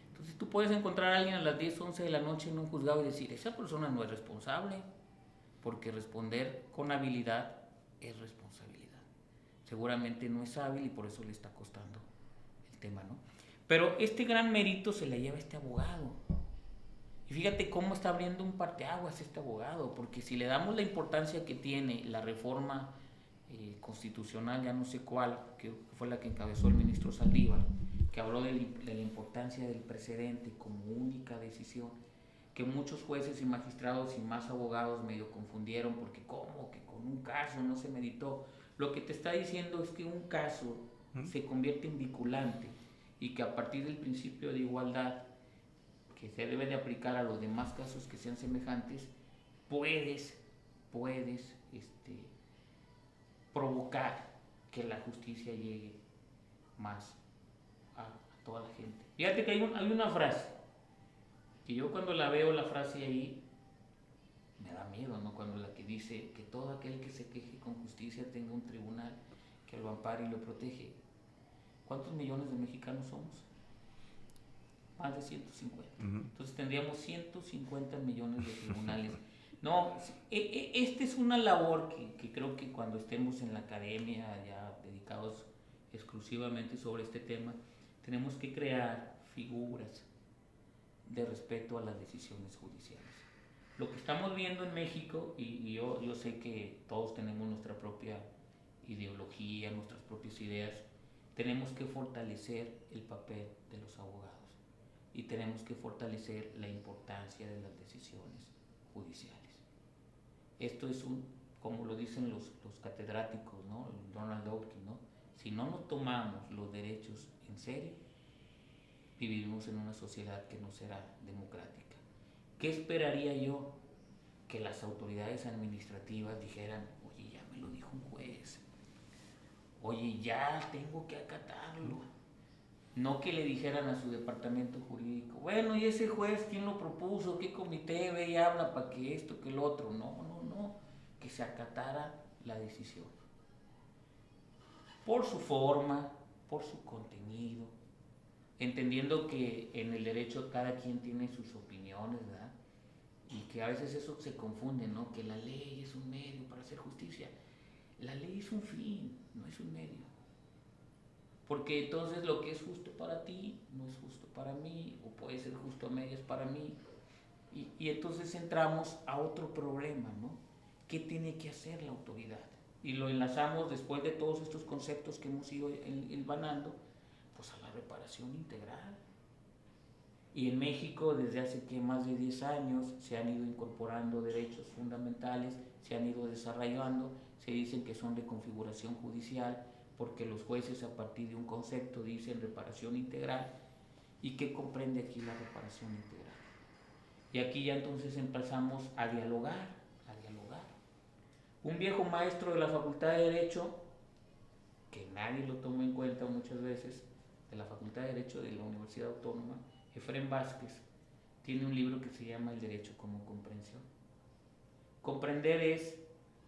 Entonces tú puedes encontrar a alguien a las 10, 11 de la noche en un juzgado y decir, esa persona no es responsable, porque responder con habilidad es responsabilidad. Seguramente no es hábil y por eso le está costando el tema, ¿no? Pero este gran mérito se le lleva a este abogado. Y fíjate cómo está abriendo un parteaguas este abogado, porque si le damos la importancia que tiene la reforma constitucional, ya no sé cuál, que fue la que encabezó el ministro Saldívar, que habló de la importancia del precedente como única decisión, que muchos jueces y magistrados y más abogados medio confundieron, porque ¿cómo? Que con un caso no se meditó. Lo que te está diciendo es que un caso se convierte en vinculante y que a partir del principio de igualdad que se debe de aplicar a los demás casos que sean semejantes, puedes provocar que la justicia llegue más a toda la gente. Fíjate que hay una frase, que yo cuando la veo la frase ahí, me da miedo, ¿no? Cuando la que dice que todo aquel que se queje con justicia tenga un tribunal que lo ampare y lo protege. ¿Cuántos millones de mexicanos somos? Más de 150. Entonces tendríamos 150 millones de tribunales. No, esta es una labor que creo que cuando estemos en la academia ya dedicados exclusivamente sobre este tema, tenemos que crear figuras de respeto a las decisiones judiciales. Lo que estamos viendo en México, y yo sé que todos tenemos nuestra propia ideología, nuestras propias ideas, tenemos que fortalecer el papel de los abogados y tenemos que fortalecer la importancia de las decisiones judiciales. Esto es como lo dicen los catedráticos, ¿no? Donald Dworkin, ¿no? Si no nos tomamos los derechos en serio, viviremos en una sociedad que no será democrática. ¿Qué esperaría yo? Que las autoridades administrativas dijeran, oye, ya me lo dijo un juez, oye, ya tengo que acatarlo. No que le dijeran a su departamento jurídico, bueno, ¿y ese juez quién lo propuso? ¿Qué comité ve y habla para que esto, que el otro? No, que se acatara la decisión. Por su forma, por su contenido, entendiendo que en el derecho cada quien tiene sus opiniones, ¿verdad? Y que a veces eso se confunde, ¿no? Que la ley es un medio para hacer justicia. La ley es un fin, no es un medio. Porque entonces lo que es justo para ti no es justo para mí, o puede ser justo a medias para mí. Y entonces entramos a otro problema, ¿no? ¿Qué tiene que hacer la autoridad? Y lo enlazamos después de todos estos conceptos que hemos ido hilvanando, pues a la reparación integral. Y en México desde hace más de 10 años se han ido incorporando derechos fundamentales, se han ido desarrollando, se dicen que son de configuración judicial, porque los jueces a partir de un concepto dicen reparación integral. ¿Y qué comprende aquí la reparación integral? Y aquí ya entonces empezamos a dialogar. Un viejo maestro de la Facultad de Derecho, que nadie lo toma en cuenta muchas veces, de la Facultad de Derecho de la Universidad Autónoma, Efrén Vázquez, tiene un libro que se llama El Derecho como Comprensión. Comprender es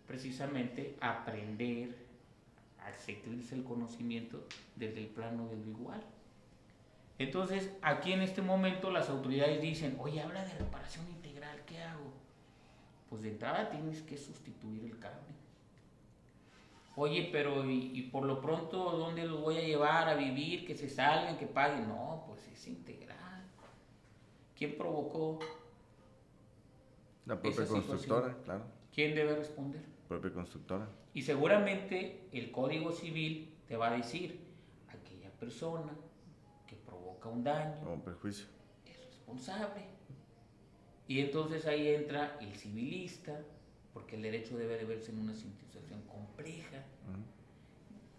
precisamente aprender a accederse el conocimiento desde el plano de lo igual. Entonces, aquí en este momento las autoridades dicen, oye, habla de reparación integral, ¿qué hago? Pues de entrada tienes que sustituir el cable. Oye, pero y por lo pronto, ¿dónde los voy a llevar a vivir? Que se salgan, que paguen. No, pues es integral. ¿Quién provocó la propia constructora, claro. ¿Quién debe responder? La propia constructora. Y seguramente el Código Civil te va a decir, aquella persona que provocó provoca un daño, o un perjuicio, es responsable. Y entonces ahí entra el civilista, porque el derecho debe de verse en una situación compleja.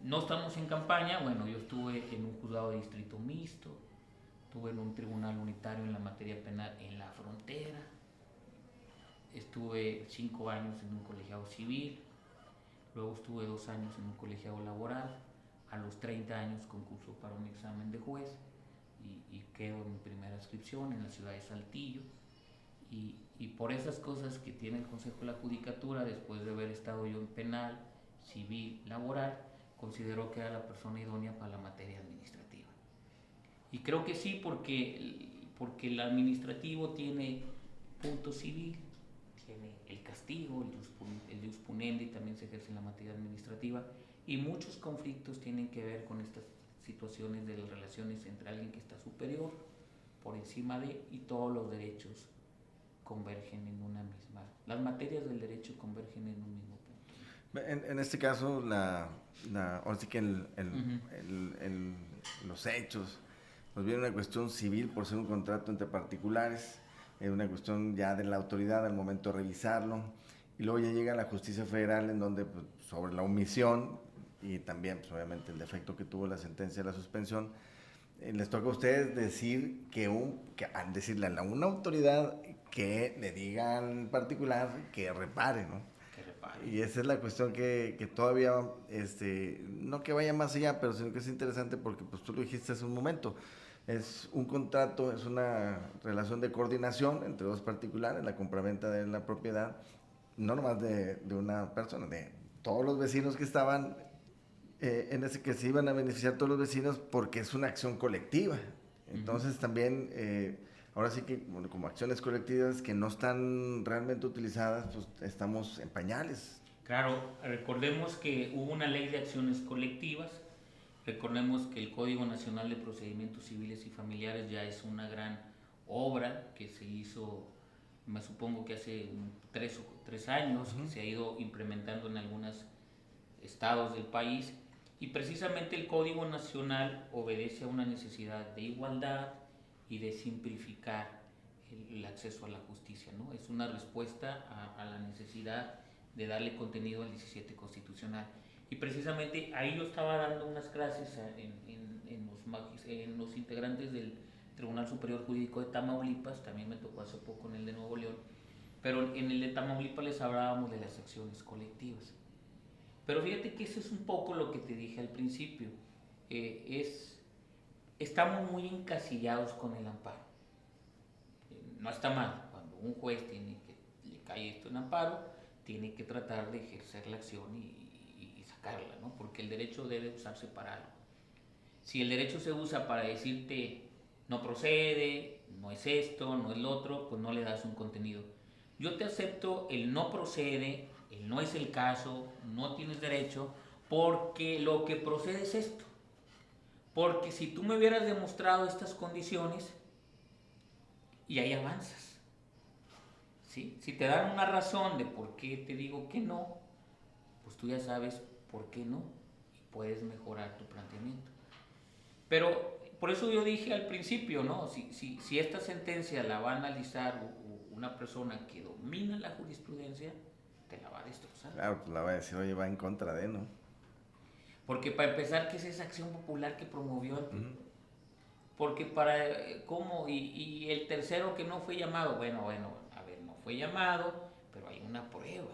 No estamos en campaña, bueno, yo estuve en un juzgado de distrito mixto, estuve en un tribunal unitario en la materia penal en la frontera, estuve 5 años en un colegiado civil, luego estuve 2 años en un colegiado laboral, a los 30 años concurso para un examen de juez y quedo en mi primera inscripción en la ciudad de Saltillo. Y por esas cosas que tiene el Consejo de la Judicatura, después de haber estado yo en penal, civil, laboral, consideró que era la persona idónea para la materia administrativa. Y creo que sí, porque el administrativo tiene punto civil, tiene el castigo, el jus punendi también se ejerce en la materia administrativa, y muchos conflictos tienen que ver con estas situaciones de las relaciones entre alguien que está superior, por encima de, y todos los derechos convergen en una misma, las materias del derecho convergen en un mismo punto. En este caso, ahora sí que los hechos, nos viene una cuestión civil por ser un contrato entre particulares, una cuestión ya de la autoridad al momento de revisarlo, y luego ya llega la justicia federal en donde pues, sobre la omisión y también pues, obviamente el defecto que tuvo la sentencia de la suspensión, les toca a ustedes decir al decirle a una autoridad que le diga al particular que repare, ¿no? Que repare. Y esa es la cuestión que todavía, no que vaya más allá, pero sino que es interesante porque pues tú lo dijiste hace un momento, es un contrato, es una relación de coordinación entre dos particulares, la compraventa de la propiedad, no nomás de una persona, de todos los vecinos que estaban que se iban a beneficiar todos los vecinos porque es una acción colectiva. Entonces también, ahora sí que bueno, como acciones colectivas que no están realmente utilizadas, pues estamos en pañales. Claro, recordemos que hubo una ley de acciones colectivas, recordemos que el Código Nacional de Procedimientos Civiles y Familiares ya es una gran obra que se hizo, me supongo que hace 3 años, que se ha ido implementando en algunos estados del país. Y precisamente el Código Nacional obedece a una necesidad de igualdad y de simplificar el acceso a la justicia, ¿no? Es una respuesta a la necesidad de darle contenido al 17 constitucional. Y precisamente ahí yo estaba dando unas clases en los integrantes del Tribunal Superior Jurídico de Tamaulipas, también me tocó hace poco en el de Nuevo León, pero en el de Tamaulipas les hablábamos de las acciones colectivas. Pero fíjate que eso es un poco lo que te dije al principio. Estamos muy encasillados con el amparo. No está mal, cuando un juez le cae esto en amparo, tiene que tratar de ejercer la acción y sacarla, ¿no? Porque el derecho debe usarse para algo. Si el derecho se usa para decirte no procede, no es esto, no es lo otro, pues no le das un contenido. Yo te acepto el no procede, el no es el caso, no tienes derecho, porque lo que procede es esto. Porque si tú me hubieras demostrado estas condiciones, y ahí avanzas. ¿Sí? Si te dan una razón de por qué te digo que no, pues tú ya sabes por qué no y puedes mejorar tu planteamiento. Pero por eso yo dije al principio, ¿no? Si esta sentencia la va a analizar una persona que domina la jurisprudencia, te la va a destrozar. Claro, pues la va a decir, oye, va en contra de, ¿no? Porque para empezar, ¿qué es esa acción popular que promovió el tipo? Porque ¿cómo? Y el tercero que no fue llamado, bueno, a ver, no fue llamado, pero hay una prueba.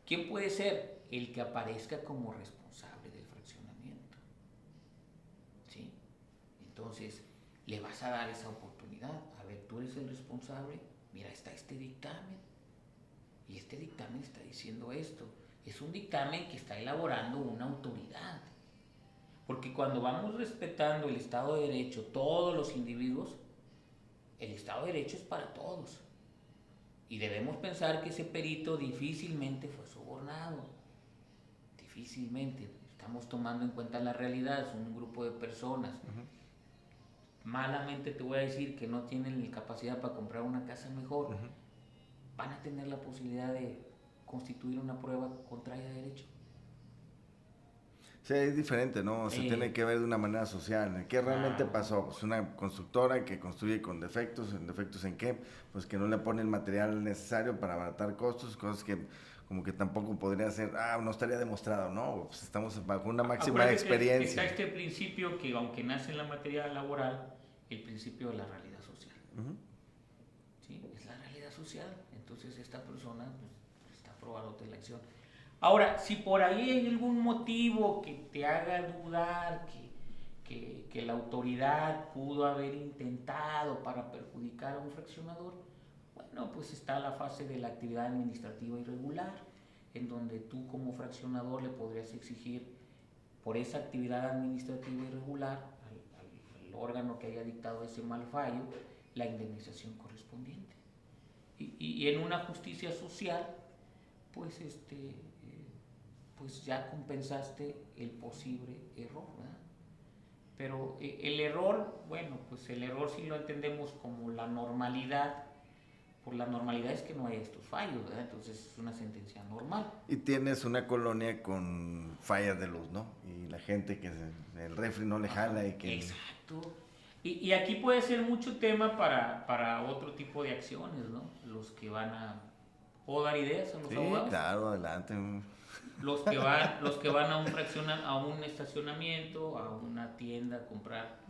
¿Quién puede ser? El que aparezca como responsable del fraccionamiento. ¿Sí? Entonces, le vas a dar esa oportunidad. A ver, tú eres el responsable, mira, está este dictamen. Y este dictamen está diciendo esto. Es un dictamen que está elaborando una autoridad. Porque cuando vamos respetando el Estado de Derecho, todos los individuos, el Estado de Derecho es para todos. Y debemos pensar que ese perito difícilmente fue sobornado. Difícilmente. Estamos tomando en cuenta la realidad, es un grupo de personas. Malamente te voy a decir que no tienen la capacidad para comprar una casa mejor. Van a tener la posibilidad de constituir una prueba contraria a derecho. Sí, es diferente, ¿no? Se tiene que ver de una manera social. ¿Qué realmente Claro. pasó? Pues una constructora que construye con defectos. ¿En defectos en qué? Pues que no le pone el material necesario para abaratar costos, cosas que como que tampoco podría ser, no estaría demostrado, ¿no? Pues estamos bajo una máxima Acuérdate que experiencia. está este principio que, aunque nace en la materia laboral, el principio de la realidad social. Ujú. ¿Sí? Es la realidad social. Entonces esta persona pues, está aprobado de la acción. Ahora, si por ahí hay algún motivo que te haga dudar que la autoridad pudo haber intentado para perjudicar a un fraccionador, bueno, pues está la fase de la actividad administrativa irregular, en donde tú como fraccionador le podrías exigir por esa actividad administrativa irregular al órgano que haya dictado ese mal fallo la indemnización correspondiente. Y en una justicia social, pues pues ya compensaste el posible error, ¿verdad? Pero el error, bueno, pues el error sí lo entendemos como la normalidad. Por la normalidad es que no hay estos fallos, ¿verdad? Entonces es una sentencia normal. Y tienes una colonia con fallas de luz, ¿no? Y la gente que el refri no le jala y que... Exacto. Y aquí puede ser mucho tema para otro tipo de acciones, ¿no? Los que van a... ¿Puedo dar ideas a los Sí, abogados? claro, adelante. Los que van a un estacionamiento, a una tienda a comprar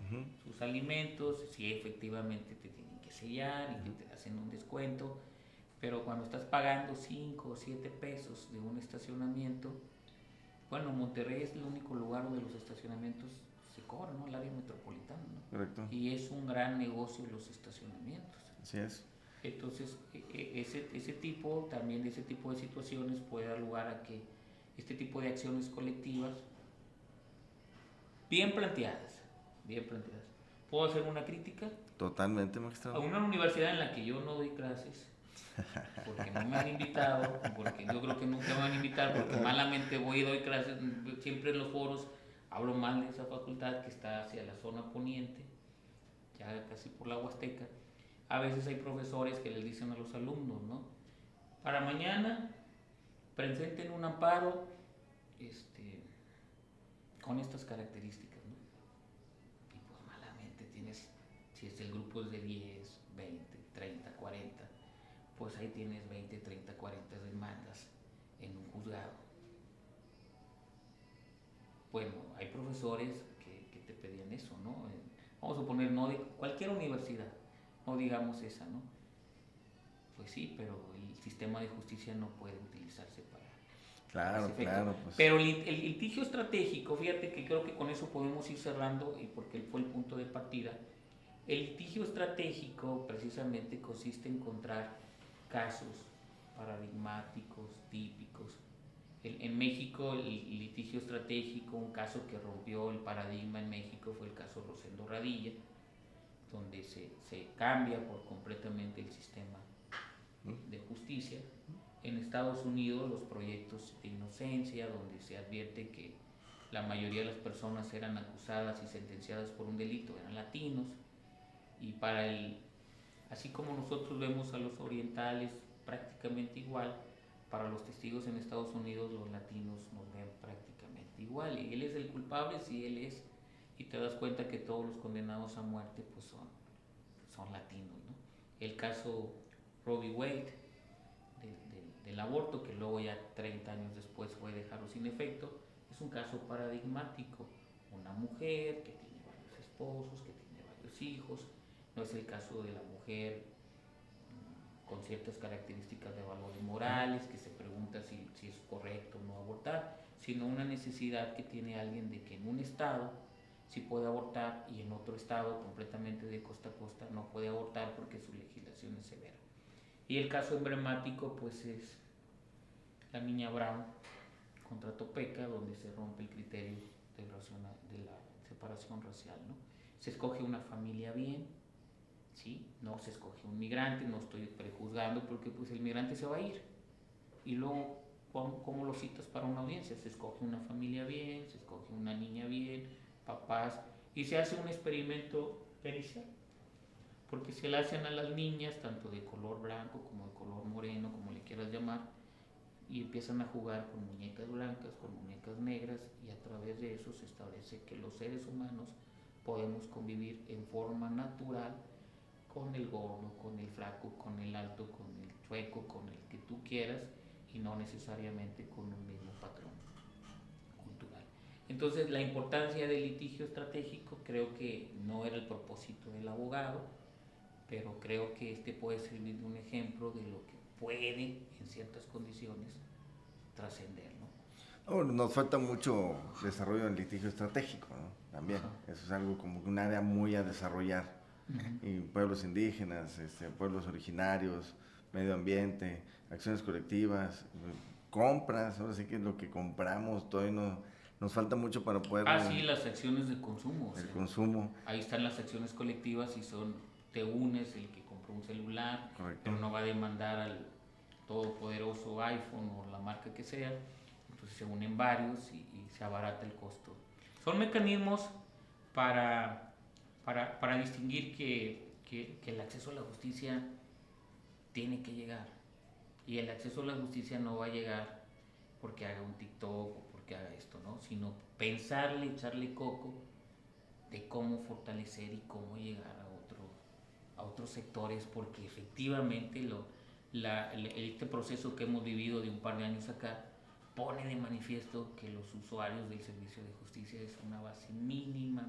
sus alimentos, si efectivamente te tienen que sellar y que te hacen un descuento, pero cuando estás pagando 5 o 7 pesos de un estacionamiento, bueno, Monterrey es el único lugar donde los estacionamientos se cobran, ¿no? El área metropolitana, ¿no? Correcto. Y es un gran negocio los estacionamientos. Así es. Entonces, ese tipo de situaciones puede dar lugar a que este tipo de acciones colectivas, bien planteadas. ¿Puedo hacer una crítica? Totalmente, A magistrado. una universidad en la que yo no doy clases, porque no me han invitado, porque yo creo que nunca me van a invitar, porque malamente voy y doy clases, siempre en los foros hablo mal de esa facultad que está hacia la zona poniente, ya casi por la Huasteca. A veces hay profesores que les dicen a los alumnos, ¿no? Para mañana presenten un amparo con estas características, ¿no? Y pues malamente tienes, si es el grupo es de 10, 20, 30, 40, pues ahí tienes 20, 30, 40 demandas en un juzgado. Bueno, hay profesores que te pedían eso, ¿no? Vamos a poner, no de cualquier universidad, no digamos esa, ¿no? Pues sí, pero el sistema de justicia no puede utilizarse para Claro, ese efecto. claro. Pues. Pero el litigio estratégico, fíjate que creo que con eso podemos ir cerrando, y porque él fue el punto de partida. El litigio estratégico precisamente consiste en encontrar casos paradigmáticos, típicos. En México, el litigio estratégico, un caso que rompió el paradigma en México fue el caso Rosendo Radilla, donde se cambia por completamente el sistema de justicia. En Estados Unidos, los proyectos de inocencia, donde se advierte que la mayoría de las personas eran acusadas y sentenciadas por un delito, eran latinos, y así como nosotros vemos a los orientales prácticamente igual, para los testigos en Estados Unidos los latinos nos ven prácticamente igual, y él es el culpable si él es, y te das cuenta que todos los condenados a muerte pues son latinos, ¿no? El caso Roe v. Wade del aborto, que luego ya 30 años después fue dejado sin efecto, es un caso paradigmático. Una mujer que tiene varios esposos, que tiene varios hijos, no es el caso de la mujer con ciertas características de valores morales, que se pregunta si es correcto o no abortar, sino una necesidad que tiene alguien de que en un estado sí puede abortar y en otro estado completamente de costa a costa no puede abortar porque su legislación es severa. Y el caso emblemático pues es la niña Brown contra Topeka, donde se rompe el criterio de la separación racial, ¿no? Se escoge una familia bien, ¿sí? No se escoge un migrante, no estoy prejuzgando porque pues el migrante se va a ir. Y luego, ¿cómo lo citas para una audiencia? Se escoge una familia bien, se escoge una niña bien, papás, y se hace un experimento pericial. Porque se le hacen a las niñas, tanto de color blanco como de color moreno, como le quieras llamar, y empiezan a jugar con muñecas blancas, con muñecas negras, y a través de eso se establece que los seres humanos podemos convivir en forma natural con el gordo, con el flaco, con el alto, con el chueco, con el que tú quieras, y no necesariamente con un mismo patrón cultural. Entonces, la importancia del litigio estratégico creo que no era el propósito del abogado, pero creo que este puede servir de un ejemplo de lo que puede, en ciertas condiciones, trascender, ¿no? Oh, nos falta mucho desarrollo en litigio estratégico, ¿no? También, eso es algo como un área muy a desarrollar. Y pueblos indígenas, pueblos originarios, medio ambiente, acciones colectivas, compras, ahora sí que lo que compramos todavía no, nos falta mucho para poder... Sí, las acciones de consumo. El consumo. Ahí están las acciones colectivas y son, te unes, el que compró un celular, Correcto. pero no va a demandar al todopoderoso iPhone o la marca que sea, entonces se unen varios y se abarata el costo. Son mecanismos para distinguir que el acceso a la justicia tiene que llegar, y el acceso a la justicia no va a llegar porque haga un TikTok o porque haga esto, ¿no? Sino pensarle, echarle coco de cómo fortalecer y cómo llegar a otros sectores, porque efectivamente este proceso que hemos vivido de un par de años acá pone de manifiesto que los usuarios del servicio de justicia es una base mínima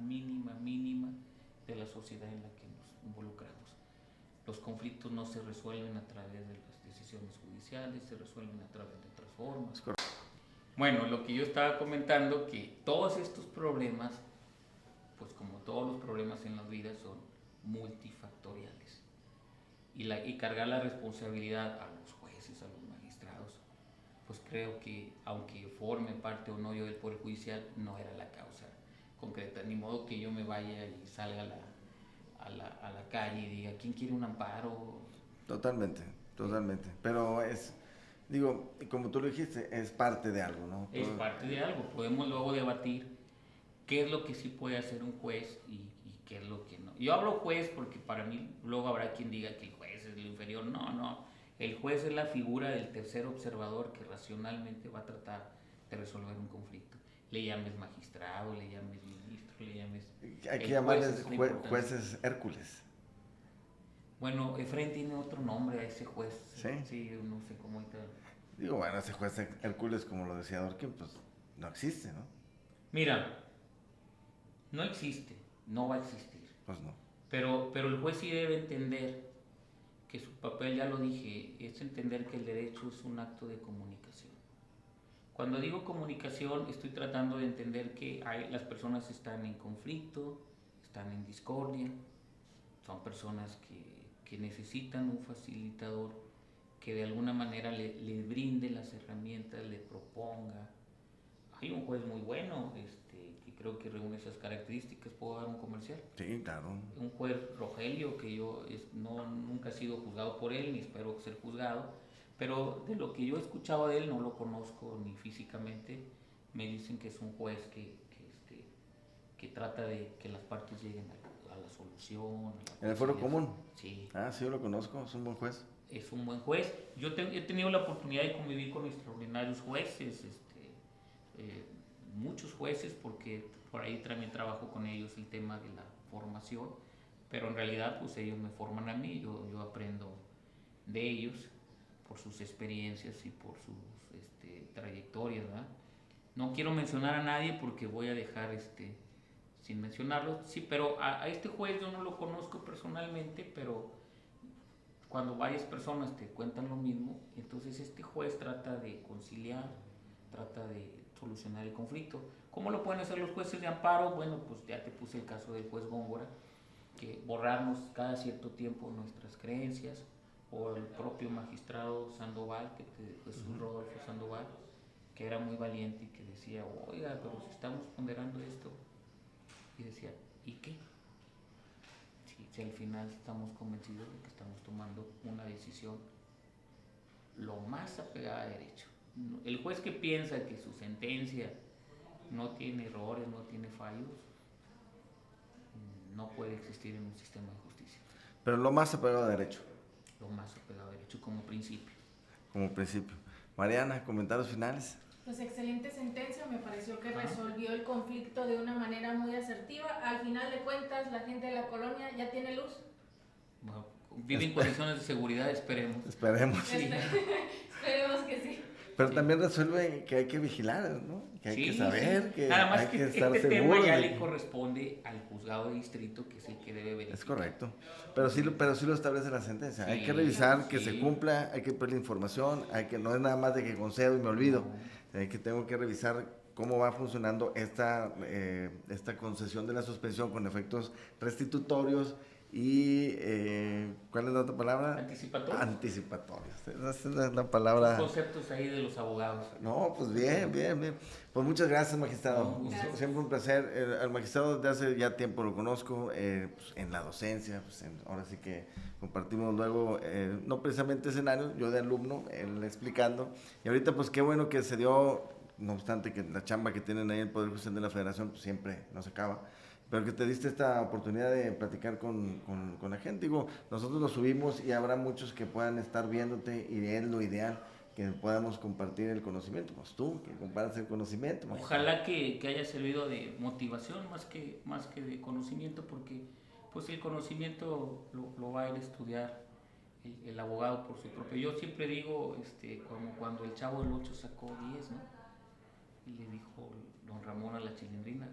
de la sociedad en la que nos involucramos. Los conflictos no se resuelven a través de las decisiones judiciales, se resuelven a través de otras formas. Bueno, lo que yo estaba comentando, que todos estos problemas, pues como todos los problemas en la vida, son multifactoriales. Y cargar la responsabilidad a los jueces, a los magistrados, pues creo que, aunque forme parte o no yo del Poder Judicial, no era la causa concreta. Ni modo que yo me vaya y salga a la calle y diga, ¿quién quiere un amparo? Totalmente. Pero digo, como tú lo dijiste, es parte de algo, ¿no? Es parte de algo. Podemos luego debatir qué es lo que sí puede hacer un juez y qué es lo que no. Yo hablo juez porque para mí luego habrá quien diga que el juez es lo inferior. No. El juez es la figura del tercer observador que racionalmente va a tratar de resolver un conflicto. Le llames magistrado, le llames ministro, le llames... Hay que llamarles jueces Hércules. Bueno, Efraín tiene otro nombre a ese juez. ¿Sí? Sí, no sé cómo está. Digo, bueno, ese juez Hércules, como lo decía Dorkin, pues no existe, ¿no? Mira, no existe, no va a existir. Pues no. Pero el juez sí debe entender que su papel, ya lo dije, es entender que el derecho es un acto de comunicación. Cuando digo comunicación, estoy tratando de entender que las personas están en conflicto, están en discordia, son personas que necesitan un facilitador que de alguna manera le brinde las herramientas, le proponga. Hay un juez muy bueno, que creo que reúne esas características. ¿Puedo dar un comercial? Sí, claro. Un juez, Rogelio, que yo nunca he sido juzgado por él, ni espero ser juzgado, pero de lo que yo he escuchado de él, no lo conozco ni físicamente, me dicen que es un juez que trata de que las partes lleguen a la solución. ¿En el foro común? Sí. Sí, yo lo conozco, es un buen juez. Es un buen juez. Yo he tenido la oportunidad de convivir con extraordinarios jueces, muchos jueces, porque por ahí también trabajo con ellos el tema de la formación, pero en realidad pues ellos me forman a mí, yo aprendo de ellos por sus experiencias y por sus trayectorias, ¿verdad? No quiero mencionar a nadie porque voy a dejar sin mencionarlo, sí, pero a este juez yo no lo conozco personalmente, pero cuando varias personas te cuentan lo mismo, entonces este juez trata de conciliar, trata de solucionar el conflicto. ¿Cómo lo pueden hacer los jueces de amparo? Bueno, pues ya te puse el caso del juez Góngora, que borrarnos cada cierto tiempo nuestras creencias, o el propio magistrado Sandoval, Jesús Rodolfo Sandoval, que era muy valiente y que decía, oiga, pero si estamos ponderando esto, y decía, ¿y qué? Si al final estamos convencidos de que estamos tomando una decisión lo más apegada a derecho. El juez que piensa que su sentencia no tiene errores, no tiene fallos, no puede existir en un sistema de justicia. Pero lo más apegado a derecho. Lo más apegado a derecho como principio. Como principio. Mariana, comentarios finales. Pues excelente sentencia, me pareció que resolvió el conflicto de una manera muy asertiva. Al final de cuentas, la gente de la colonia ya tiene luz. Bueno, vive en condiciones de seguridad, esperemos. Esperemos. Sí. Esperemos que sí. Pero también resuelve que hay que vigilar, ¿no? Que hay que saber, que nada más hay que este estar tema seguros. ya le corresponde al juzgado de distrito, que es el que debe verificar. Es correcto. Pero sí lo establece la sentencia. Hay Sí, que revisar que sí. se cumpla, hay que pedir la información, no es nada más de que concedo y me olvido. Tengo que revisar cómo va funcionando esta concesión de la suspensión con efectos restitutorios y, ¿cuál es la otra palabra? ¿Anticipatorios? Anticipatorios. Esa es la palabra. Conceptos ahí de los abogados. No, pues bien. Pues muchas gracias, magistrado. Gracias. Siempre un placer. Al magistrado desde hace ya tiempo lo conozco, pues, en la docencia, pues ahora sí que compartimos luego, no precisamente escenario, yo de alumno, él explicando. Y ahorita pues qué bueno que se dio, no obstante que la chamba que tienen ahí en el Poder Judicial de la Federación pues siempre no se acaba. Pero que te diste esta oportunidad de platicar con la gente. Digo, nosotros lo subimos y habrá muchos que puedan estar viéndote y es lo ideal que podamos compartir el conocimiento. Pues tú, que compartas el conocimiento. Ojalá que haya servido de motivación más que de conocimiento, porque pues el conocimiento lo va a ir a estudiar el abogado por su propio. Yo siempre digo, como cuando el Chavo del 8 sacó 10, ¿no? Y le dijo don Ramón a la Chilindrina,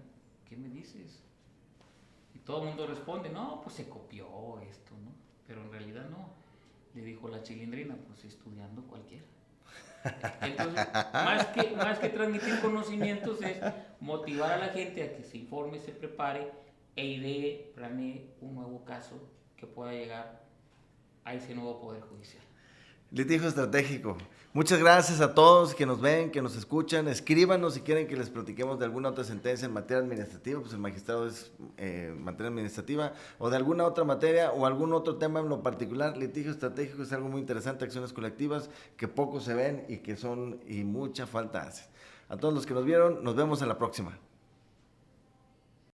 ¿qué me dices? Y todo el mundo responde, no, pues se copió esto, ¿no? Pero en realidad no. Le dijo la Chilindrina, pues estudiando cualquiera. Entonces, más que transmitir conocimientos es motivar a la gente a que se informe, se prepare e planee un nuevo caso que pueda llegar a ese nuevo Poder Judicial. Litigio estratégico. Muchas gracias a todos que nos ven, que nos escuchan. Escríbanos si quieren que les platiquemos de alguna otra sentencia en materia administrativa, pues el magistrado es materia administrativa, o de alguna otra materia o algún otro tema en lo particular. Litigio estratégico es algo muy interesante, acciones colectivas que poco se ven y que son y mucha falta hacen. A todos los que nos vieron, nos vemos en la próxima.